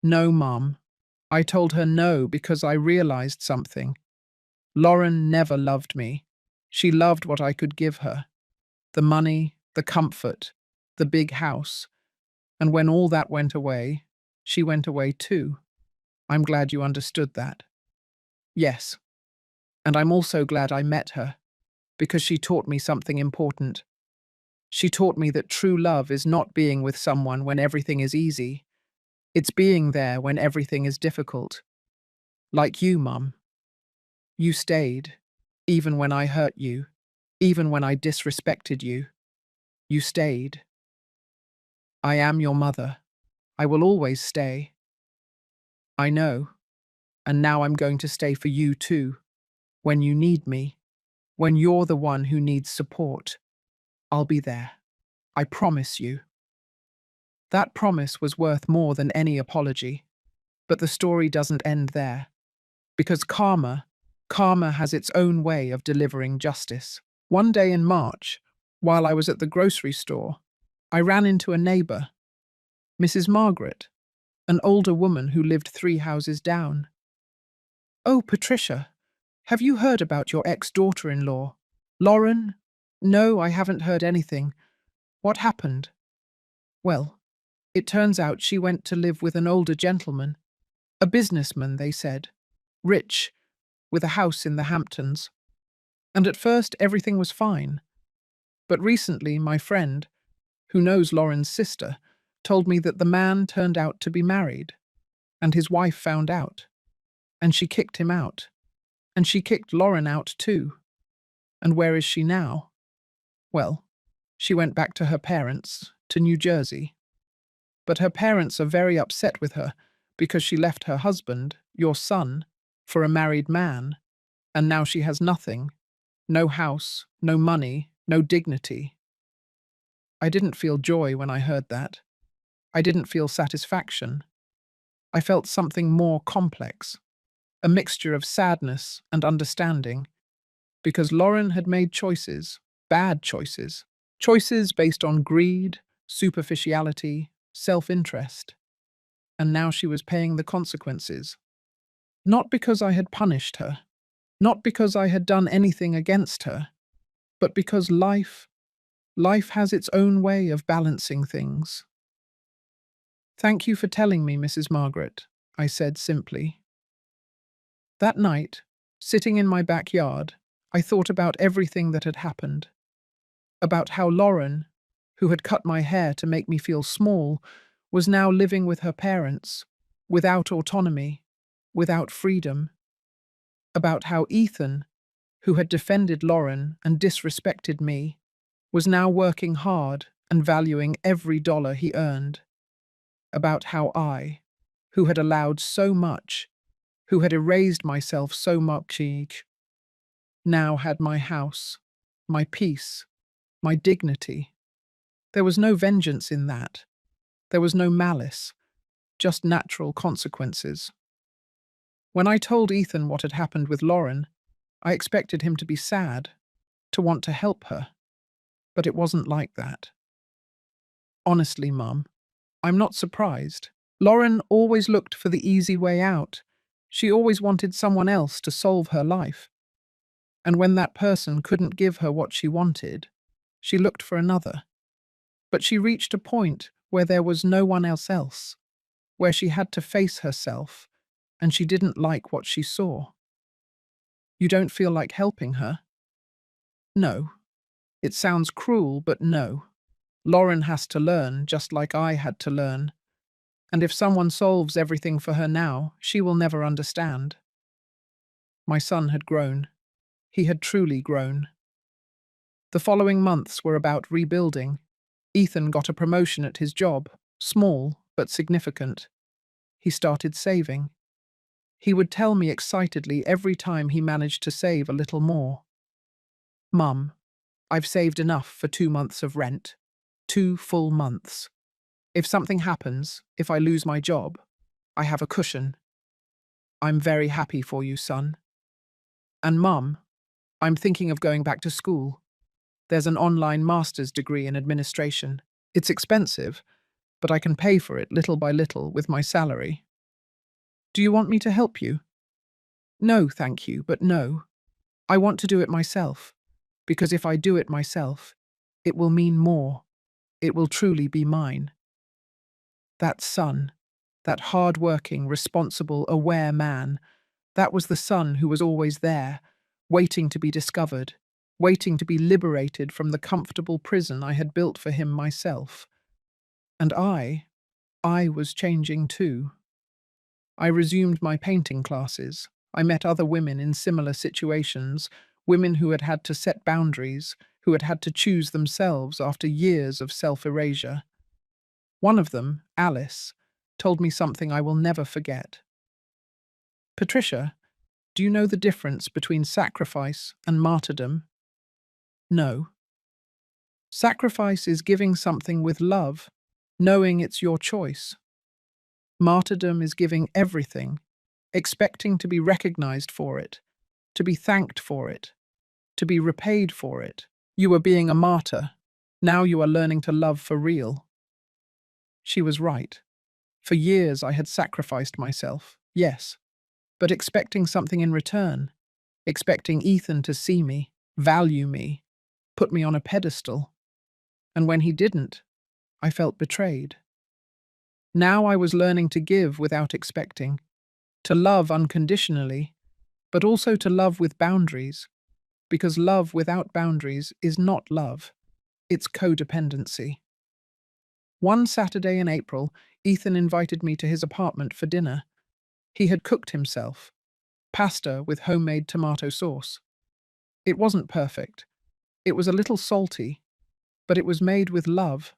"No, Mum. I told her no because I realized something. Lauren never loved me. She loved what I could give her. The money, the comfort, the big house. And when all that went away, she went away too. I'm glad you understood that." "Yes. And I'm also glad I met her, because she taught me something important. She taught me that true love is not being with someone when everything is easy. It's being there when everything is difficult. Like you, Mum." You stayed, even when I hurt you, even when I disrespected you. You stayed. I am your mother. I will always stay. I know, and now I'm going to stay for you too. When you need me, when you're the one who needs support, I'll be there. I promise you. That promise was worth more than any apology. But the story doesn't end there. Because karma has its own way of delivering justice. One day in March, while I was at the grocery store, I ran into a neighbor, Mrs. Margaret, an older woman who lived 3 houses down. "Oh, Patricia, have you heard about your ex-daughter-in-law, Lauren?" "No, I haven't heard anything. What happened?" "Well, it turns out she went to live with an older gentleman, a businessman, they said, rich, with a house in the Hamptons. And at first everything was fine. But recently my friend, who knows Lauren's sister, told me that the man turned out to be married, and his wife found out, and she kicked him out, and she kicked Lauren out too. And where is she now? Well, she went back to her parents, to New Jersey. But her parents are very upset with her because she left her husband, your son, for a married man, and now she has nothing. No house, no money, no dignity. I didn't feel joy when I heard that. I didn't feel satisfaction. I felt something more complex, a mixture of sadness and understanding, because Lauren had made choices, bad choices, choices based on greed, superficiality, self-interest, and now she was paying the consequences. Not because I had punished her, not because I had done anything against her, but because life has its own way of balancing things. "Thank you for telling me, Mrs. Margaret," I said simply. That night, sitting in my backyard, I thought about everything that had happened. About how Lauren, who had cut my hair to make me feel small, was now living with her parents, without autonomy, without freedom. About how Ethan, who had defended Lauren and disrespected me, was now working hard and valuing every dollar he earned. About how I, who had allowed so much, who had erased myself so much, now had my house, my peace, my dignity. There was no vengeance in that. There was no malice, just natural consequences. When I told Ethan what had happened with Lauren, I expected him to be sad, to want to help her. But it wasn't like that. Honestly, Mum, I'm not surprised. Lauren always looked for the easy way out. She always wanted someone else to solve her life. And when that person couldn't give her what she wanted, she looked for another. But she reached a point where there was no one else, where she had to face herself, and she didn't like what she saw. You don't feel like helping her? No. It sounds cruel, but no. Lauren has to learn, just like I had to learn. And if someone solves everything for her now, she will never understand. My son had grown. He had truly grown. The following months were about rebuilding. Ethan got a promotion at his job, small but significant. He started saving. He would tell me excitedly every time he managed to save a little more. "Mum, I've saved enough for 2 months of rent. 2 full months. If something happens, if I lose my job, I have a cushion. I'm very happy for you, son. And Mum, I'm thinking of going back to school. There's an online master's degree in administration. It's expensive, but I can pay for it little by little with my salary. Do you want me to help you?" "No, thank you, but no. I want to do it myself, because if I do it myself, it will mean more. It will truly be mine." That son, that hard-working, responsible, aware man, that was the son who was always there, waiting to be discovered, waiting to be liberated from the comfortable prison I had built for him myself. And I was changing too. I resumed my painting classes. I met other women in similar situations, women who had had to set boundaries, who had had to choose themselves after years of self-erasure. One of them, Alice, told me something I will never forget. Patricia, do you know the difference between sacrifice and martyrdom? No. Sacrifice is giving something with love, knowing it's your choice. Martyrdom is giving everything, expecting to be recognized for it, to be thanked for it, to be repaid for it. You were being a martyr. Now you are learning to love for real. She was right. For years I had sacrificed myself, yes, but expecting something in return, expecting Ethan to see me, value me, put me on a pedestal. And when he didn't, I felt betrayed. Now I was learning to give without expecting, to love unconditionally, but also to love with boundaries, because love without boundaries is not love, it's codependency. One Saturday in April, Ethan invited me to his apartment for dinner. He had cooked himself, pasta with homemade tomato sauce. It wasn't perfect. It was a little salty, but it was made with love,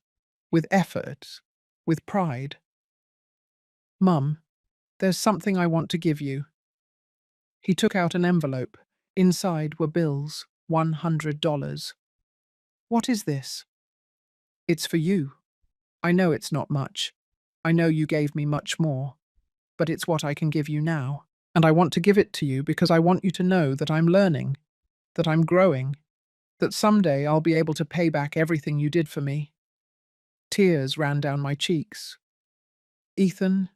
with effort, with pride. Mum, there's something I want to give you. He took out an envelope. Inside were bills, $100. What is this? It's for you. I know it's not much. I know you gave me much more. But it's what I can give you now. And I want to give it to you because I want you to know that I'm learning, that I'm growing, that someday I'll be able to pay back everything you did for me. Tears ran down my cheeks. Ethan,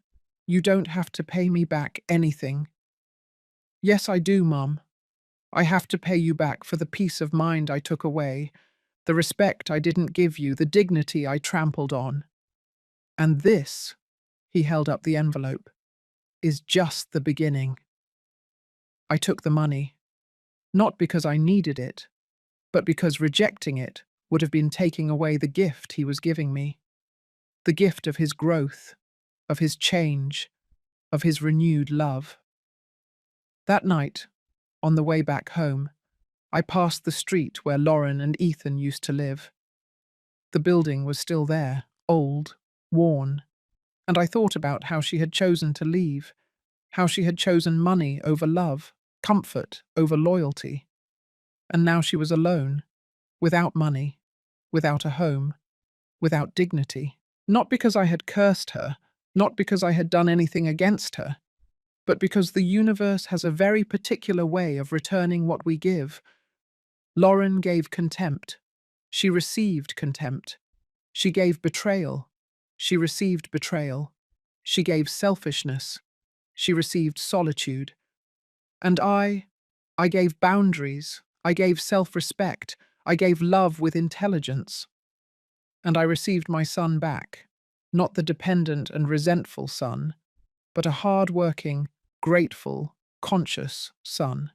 you don't have to pay me back anything. Yes, I do, Mum. I have to pay you back for the peace of mind I took away, the respect I didn't give you, the dignity I trampled on. And this, he held up the envelope, is just the beginning. I took the money, not because I needed it, but because rejecting it would have been taking away the gift he was giving me, the gift of his growth, of his change, of his renewed love. That night, on the way back home, I passed the street where Lauren and Ethan used to live. The building was still there, old, worn, and I thought about how she had chosen to leave, how she had chosen money over love, comfort over loyalty. And now she was alone, without money, without a home, without dignity. Not because I had cursed her, not because I had done anything against her, but because the universe has a very particular way of returning what we give. Lauren gave contempt. She received contempt. She gave betrayal. She received betrayal. She gave selfishness. She received solitude. And I gave boundaries. I gave self-respect. I gave love with intelligence. And I received my son back, not the dependent and resentful son, but a hard-working, grateful, conscious son.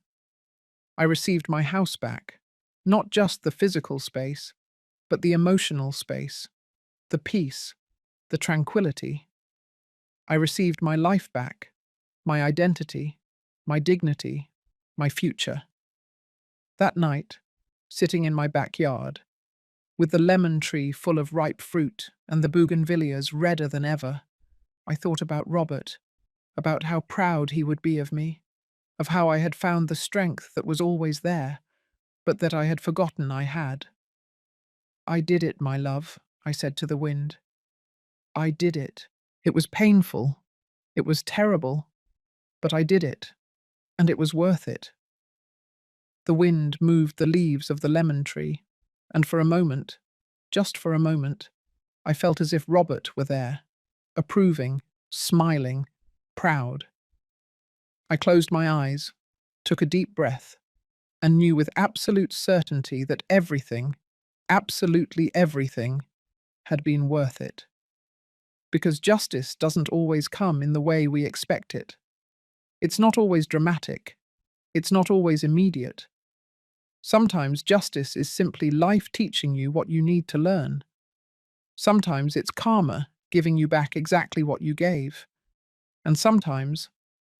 I received my house back, not just the physical space, but the emotional space, the peace, the tranquility. I received my life back, my identity, my dignity, my future. That night, sitting in my backyard, with the lemon tree full of ripe fruit and the bougainvilleas redder than ever, I thought about Robert, about how proud he would be of me, of how I had found the strength that was always there, but that I had forgotten I had. I did it, my love, I said to the wind. I did it. It was painful. It was terrible. But I did it. And it was worth it. The wind moved the leaves of the lemon tree, and for a moment, just for a moment, I felt as if Robert were there, approving, smiling, proud. I closed my eyes, took a deep breath, and knew with absolute certainty that everything, absolutely everything, had been worth it. Because justice doesn't always come in the way we expect it. It's not always dramatic. It's not always immediate. Sometimes justice is simply life teaching you what you need to learn. Sometimes it's karma giving you back exactly what you gave. And sometimes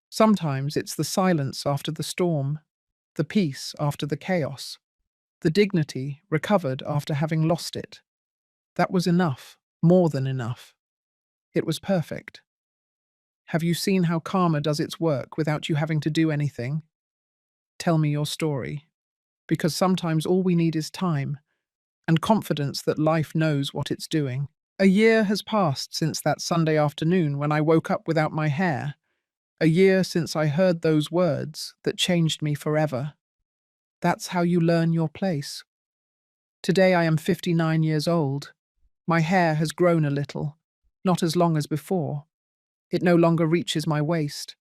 Sometimes it's the silence after the storm, the peace after the chaos, the dignity recovered after having lost it. That was enough, more than enough. It was perfect. Have you seen how karma does its work without you having to do anything? Tell me your story. Because sometimes all we need is time and confidence that life knows what it's doing. A year has passed since that Sunday afternoon when I woke up without my hair. A year since I heard those words that changed me forever. That's how you learn your place. Today I am 59 years old. My hair has grown a little, not as long as before. It no longer reaches my waist.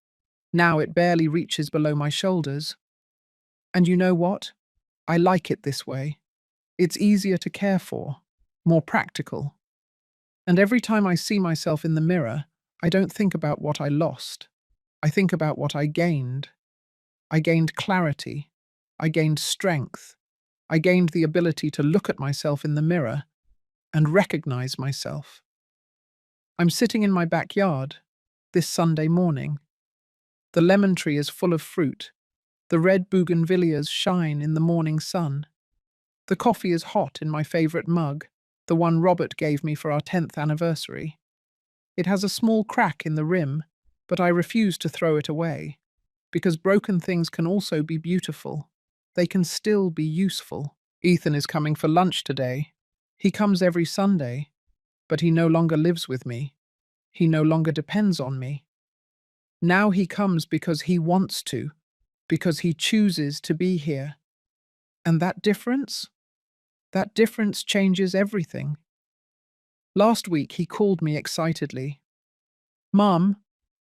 Now it barely reaches below my shoulders. And you know what? I like it this way. It's easier to care for, more practical. And every time I see myself in the mirror, I don't think about what I lost. I think about what I gained. I gained clarity. I gained strength. I gained the ability to look at myself in the mirror and recognize myself. I'm sitting in my backyard this Sunday morning. The lemon tree is full of fruit. The red bougainvilleas shine in the morning sun. The coffee is hot in my favorite mug, the one Robert gave me for our 10th anniversary. It has a small crack in the rim, but I refuse to throw it away, because broken things can also be beautiful. They can still be useful. Ethan is coming for lunch today. He comes every Sunday, but he no longer lives with me. He no longer depends on me. Now he comes because he wants to, because he chooses to be here. And that difference changes everything. Last week he called me excitedly. "Mom,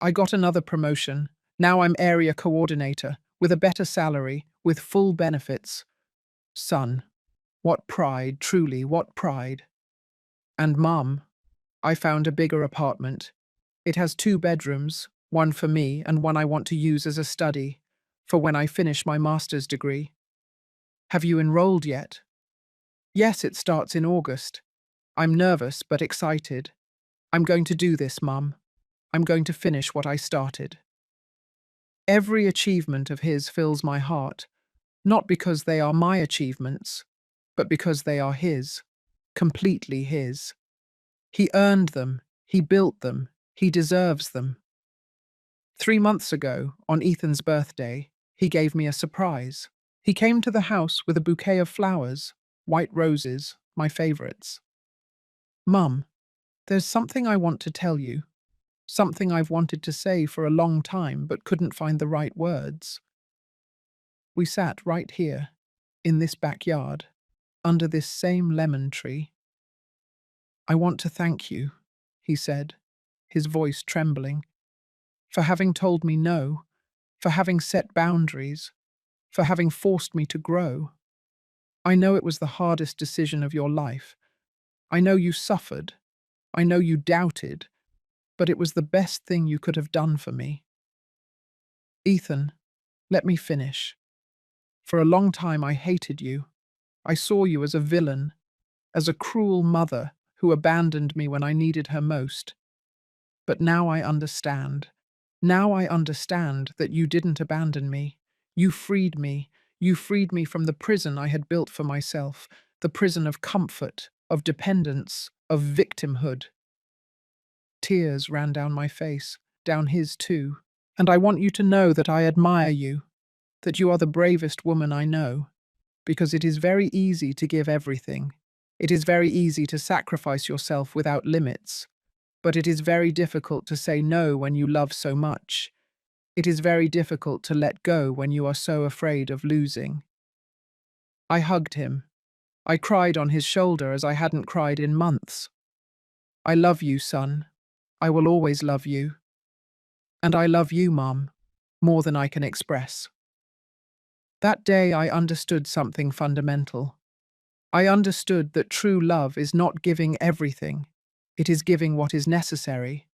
I got another promotion. Now I'm area coordinator, with a better salary, with full benefits. Son, what pride, truly, what pride. And Mom, I found a bigger apartment. It has 2 bedrooms, one for me and one I want to use as a study, for when I finish my master's degree. Have you enrolled yet?" "Yes, it starts in August. I'm nervous but excited. I'm going to do this, Mum. I'm going to finish what I started." Every achievement of his fills my heart, not because they are my achievements, but because they are his, completely his. He earned them, he built them, he deserves them. 3 months ago, on Ethan's birthday, he gave me a surprise. He came to the house with a bouquet of flowers, white roses, my favorites. "Mum, there's something I want to tell you. Something I've wanted to say for a long time but couldn't find the right words." We sat right here, in this backyard, under this same lemon tree. "I want to thank you," he said, his voice trembling, "for having told me no, for having set boundaries, for having forced me to grow. I know it was the hardest decision of your life. I know you suffered. I know you doubted, but it was the best thing you could have done for me." "Ethan, let me finish. For a long time I hated you. I saw you as a villain, as a cruel mother who abandoned me when I needed her most. But now I understand. Now I understand that you didn't abandon me. You freed me. You freed me from the prison I had built for myself, the prison of comfort, of dependence, of victimhood." Tears ran down my face, down his too. "And I want you to know that I admire you, that you are the bravest woman I know, because it is very easy to give everything. It is very easy to sacrifice yourself without limits, but it is very difficult to say no when you love so much. It is very difficult to let go when you are so afraid of losing." I hugged him. I cried on his shoulder as I hadn't cried in months. "I love you, son. I will always love you. And I love you, Mom, more than I can express." That day I understood something fundamental. I understood that true love is not giving everything. It is giving what is necessary.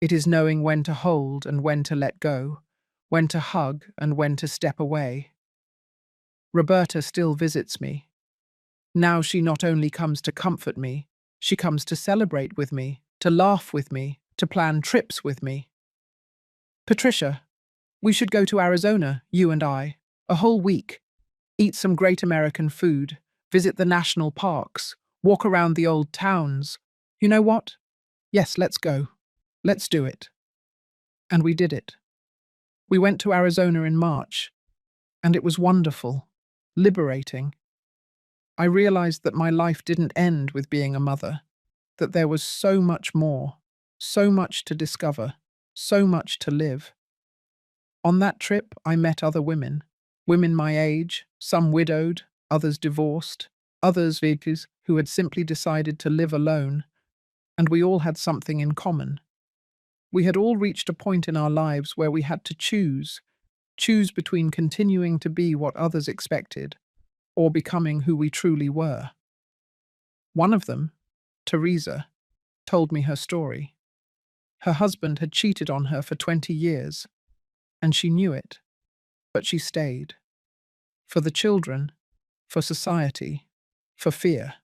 It is knowing when to hold and when to let go, when to hug and when to step away. Roberta still visits me. Now she not only comes to comfort me, she comes to celebrate with me, to laugh with me, to plan trips with me. "Patricia, We should go to Arizona, you and I, a whole week, eat some great American food, visit the national parks, walk around the old towns. You know what? Yes, let's go. Let's do it. And we did it. We went to Arizona in March, and it was wonderful, liberating. I realized that my life didn't end with being a mother, that there was so much more, so much to discover, so much to live. On that trip, I met other women, women my age, some widowed, others divorced, others vicars who had simply decided to live alone, and we all had something in common. We had all reached a point in our lives where we had to choose between continuing to be what others expected or becoming who we truly were. One of them, Teresa, told me her story. Her husband had cheated on her for 20 years, and she knew it, but she stayed. For the children, for society, for fear.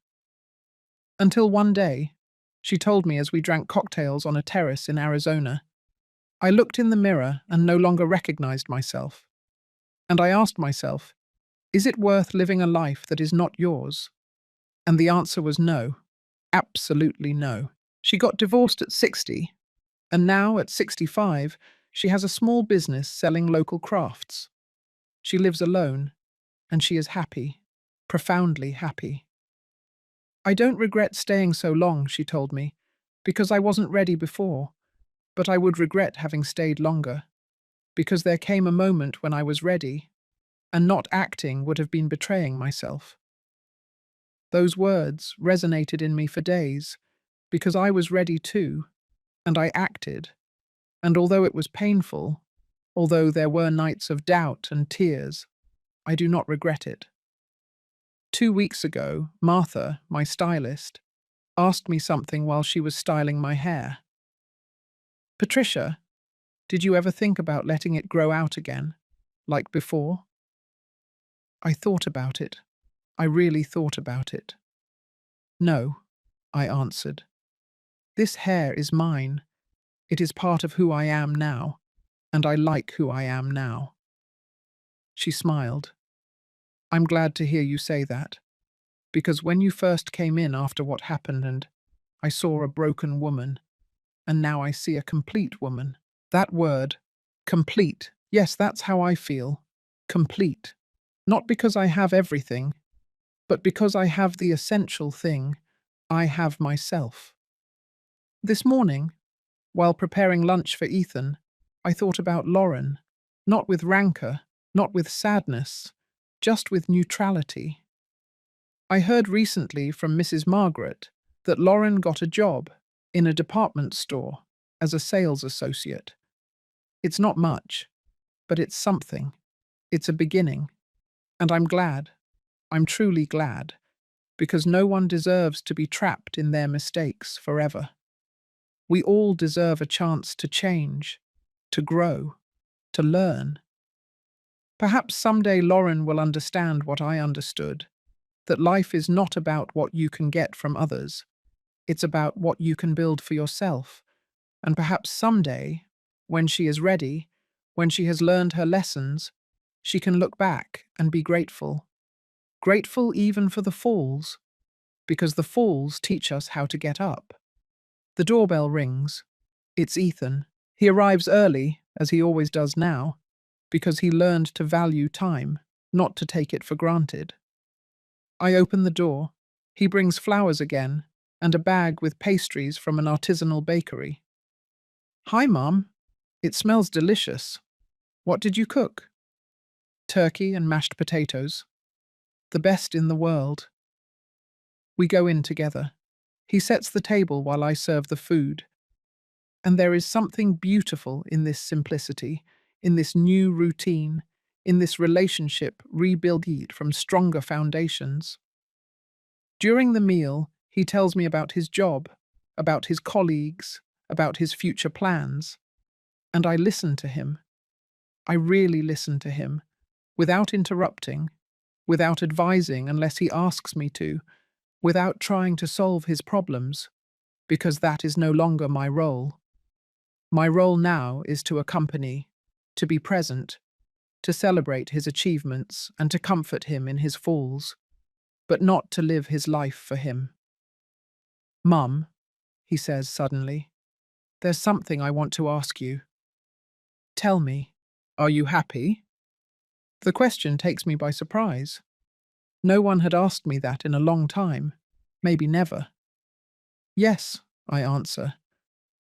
Until one day, she told me as we drank cocktails on a terrace in Arizona, I looked in the mirror and no longer recognized myself. And I asked myself, is it worth living a life that is not yours? And the answer was no. Absolutely no. She got divorced at 60, and now at 65, she has a small business selling local crafts. She lives alone, and she is happy, profoundly happy. I don't regret staying so long, she told me, because I wasn't ready before, but I would regret having stayed longer, because there came a moment when I was ready, and not acting would have been betraying myself. Those words resonated in me for days, because I was ready too, and I acted, and although it was painful, although there were nights of doubt and tears, I do not regret it. 2 weeks ago, Martha, my stylist, asked me something while she was styling my hair. Patricia, did you ever think about letting it grow out again, like before? I thought about it. I really thought about it. No, I answered. This hair is mine. It is part of who I am now, and I like who I am now. She smiled. I'm glad to hear you say that, because when you first came in after what happened and I saw a broken woman, and now I see a complete woman. That word, complete, yes, that's how I feel. Complete. Not because I have everything, but because I have the essential thing. I have myself. This morning, while preparing lunch for Ethan, I thought about Lauren, not with rancor, not with sadness, just with neutrality. I heard recently from Mrs. Margaret that Lauren got a job in a department store as a sales associate. It's not much, but it's something. It's a beginning. And I'm glad. I'm truly glad, because no one deserves to be trapped in their mistakes forever. We all deserve a chance to change, to grow, to learn. Perhaps someday Lauren will understand what I understood, that life is not about what you can get from others. It's about what you can build for yourself. And perhaps someday, when she is ready, when she has learned her lessons, she can look back and be grateful. Grateful even for the falls, because the falls teach us how to get up. The doorbell rings. It's Ethan. He arrives early, as he always does now, because he learned to value time, not to take it for granted. I open the door. He brings flowers again, and a bag with pastries from an artisanal bakery. Hi, Mom. It smells delicious. What did you cook? Turkey and mashed potatoes. The best in the world. We go in together. He sets the table while I serve the food. And there is something beautiful in this simplicity, in this new routine, in this relationship rebuilt from stronger foundations. During the meal, he tells me about his job, about his colleagues, about his future plans. And I listen to him. I really listen to him, without interrupting, without advising unless he asks me to, without trying to solve his problems, because that is no longer my role. My role now is to accompany, to be present, to celebrate his achievements and to comfort him in his falls, but not to live his life for him. "Mum," he says suddenly, "there's something I want to ask you. Tell me, are you happy?" The question takes me by surprise. No one had asked me that in a long time, maybe never. "Yes," I answer,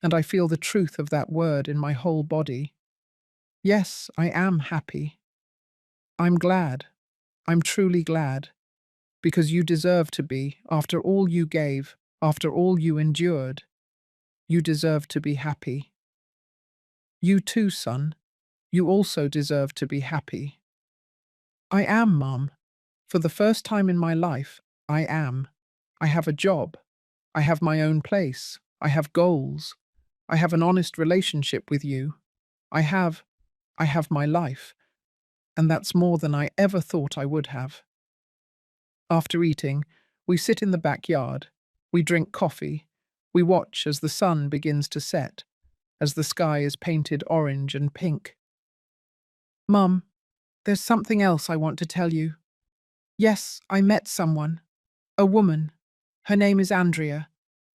and I feel the truth of that word in my whole body. "Yes, I am happy. I'm glad. I'm truly glad. Because you deserve to be, after all you gave, after all you endured. You deserve to be happy. You too, son. You also deserve to be happy." "I am, Mum. For the first time in my life, I am. I have a job. I have my own place. I have goals. I have an honest relationship with you. I have my life. And that's more than I ever thought I would have." After eating, we sit in the backyard. We drink coffee. We watch as the sun begins to set, as the sky is painted orange and pink. "Mum, there's something else I want to tell you. Yes, I met someone. A woman. Her name is Andrea.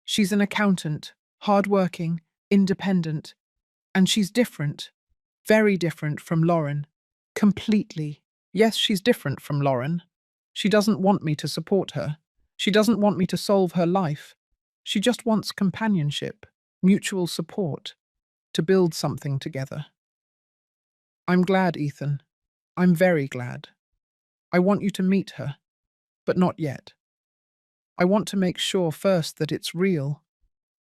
She's an accountant, hardworking, independent. And she's different. Very different from Lauren. Completely. Yes, she's different from Lauren. She doesn't want me to support her. She doesn't want me to solve her life. She just wants companionship, mutual support, to build something together. I'm glad, Ethan. I'm very glad. I want you to meet her, but not yet. I want to make sure first that it's real,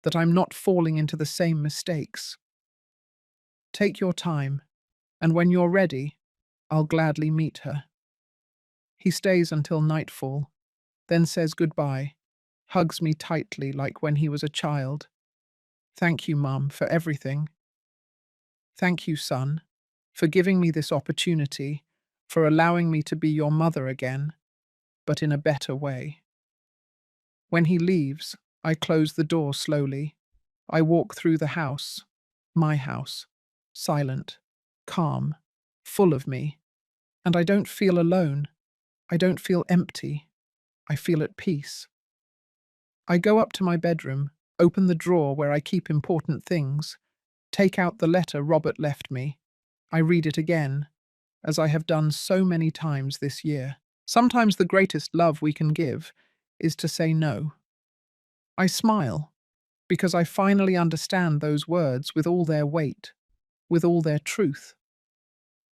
that I'm not falling into the same mistakes. Take your time, and when you're ready, I'll gladly meet her." He stays until nightfall, then says goodbye, hugs me tightly like when he was a child. "Thank you, Mum, for everything. Thank you, son, for giving me this opportunity, for allowing me to be your mother again, but in a better way." When he leaves, I close the door slowly. I walk through the house, my house, silent, calm, full of me, and I don't feel alone. I don't feel empty. I feel at peace. I go up to my bedroom, open the drawer where I keep important things, take out the letter Robert left me. I read it again, as I have done so many times this year. Sometimes the greatest love we can give is to say no. I smile, because I finally understand those words with all their weight, with all their truth.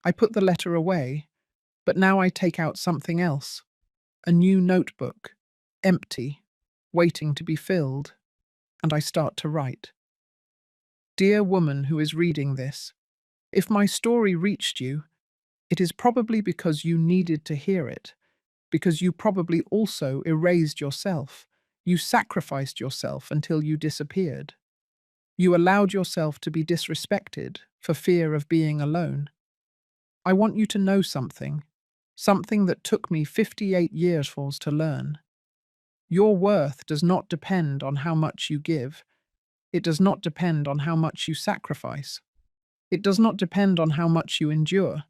I put the letter away, but now I take out something else, a new notebook, empty, waiting to be filled, and I start to write. "Dear woman who is reading this, if my story reached you, it is probably because you needed to hear it, because you probably also erased yourself. You sacrificed yourself until you disappeared. You allowed yourself to be disrespected for fear of being alone. I want you to know something that took me 58 years to learn. Your worth does not depend on how much you give. It does not depend on how much you sacrifice. It does not depend on how much you endure.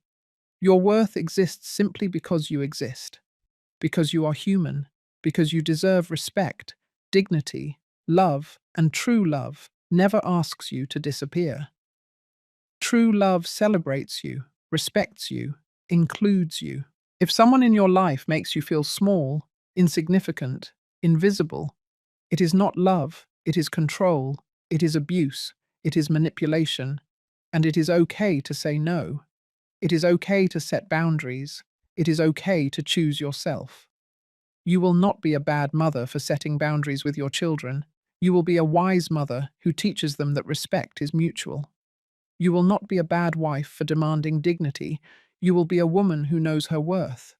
Your worth exists simply because you exist, because you are human, because you deserve respect, dignity, love, and true love never asks you to disappear. True love celebrates you, respects you, includes you. If someone in your life makes you feel small, insignificant, invisible, it is not love, it is control, it is abuse, it is manipulation, and it is okay to say no. It is okay to set boundaries. It is okay to choose yourself. You will not be a bad mother for setting boundaries with your children. You will be a wise mother who teaches them that respect is mutual. You will not be a bad wife for demanding dignity. You will be a woman who knows her worth.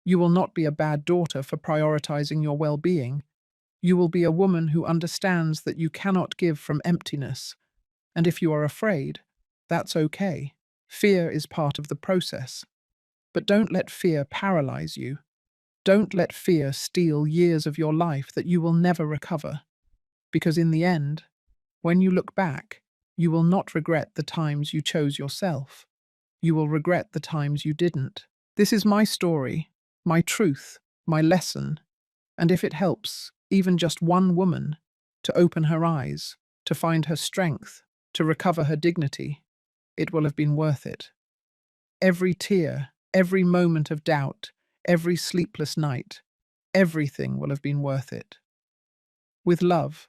You will not be a bad daughter for prioritizing your well-being. You will be a woman who understands that you cannot give from emptiness. And if you are afraid, that's okay. Fear is part of the process. But don't let fear paralyze you. Don't let fear steal years of your life that you will never recover. Because in the end, when you look back, you will not regret the times you chose yourself. You will regret the times you didn't. This is my story, my truth, my lesson, and if it helps even just one woman to open her eyes, to find her strength, to recover her dignity, it will have been worth it. Every tear, every moment of doubt, every sleepless night, everything will have been worth it. With love,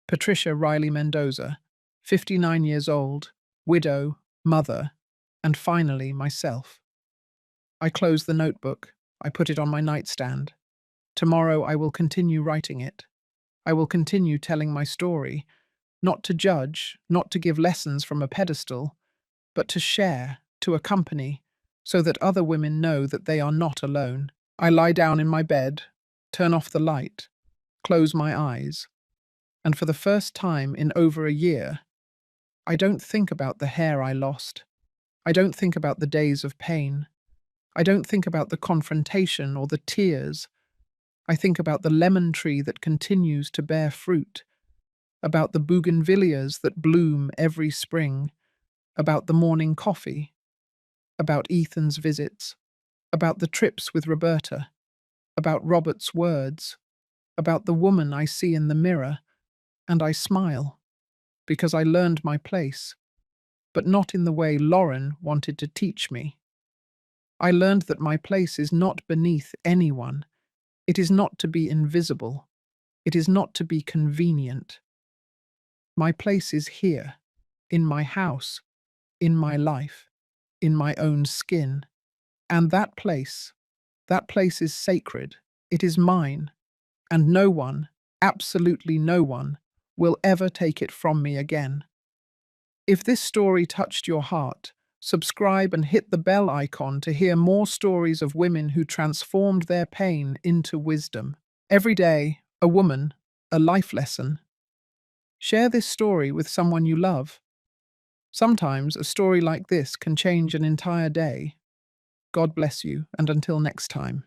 Patricia Riley Mendoza, 59 years old, widow, mother, and finally myself. I close the notebook. I put it on my nightstand. Tomorrow I will continue writing it. I will continue telling my story, not to judge, not to give lessons from a pedestal, but to share, to accompany, so that other women know that they are not alone. I lie down in my bed, turn off the light, close my eyes, and for the first time in over a year, I don't think about the hair I lost. I don't think about the days of pain. I don't think about the confrontation or the tears. I think about the lemon tree that continues to bear fruit, about the bougainvilleas that bloom every spring, about the morning coffee, about Ethan's visits, about the trips with Roberta, about Robert's words, about the woman I see in the mirror, and I smile, because I learned my place, but not in the way Lauren wanted to teach me. I learned that my place is not beneath anyone. It is not to be invisible. It is not to be convenient. My place is here, in my house, in my life, in my own skin. And that place is sacred. It is mine, and no one, absolutely no one, will ever take it from me again. If this story touched your heart, subscribe and hit the bell icon to hear more stories of women who transformed their pain into wisdom. Every day, a woman, a life lesson. Share this story with someone you love. Sometimes a story like this can change an entire day. God bless you, and until next time.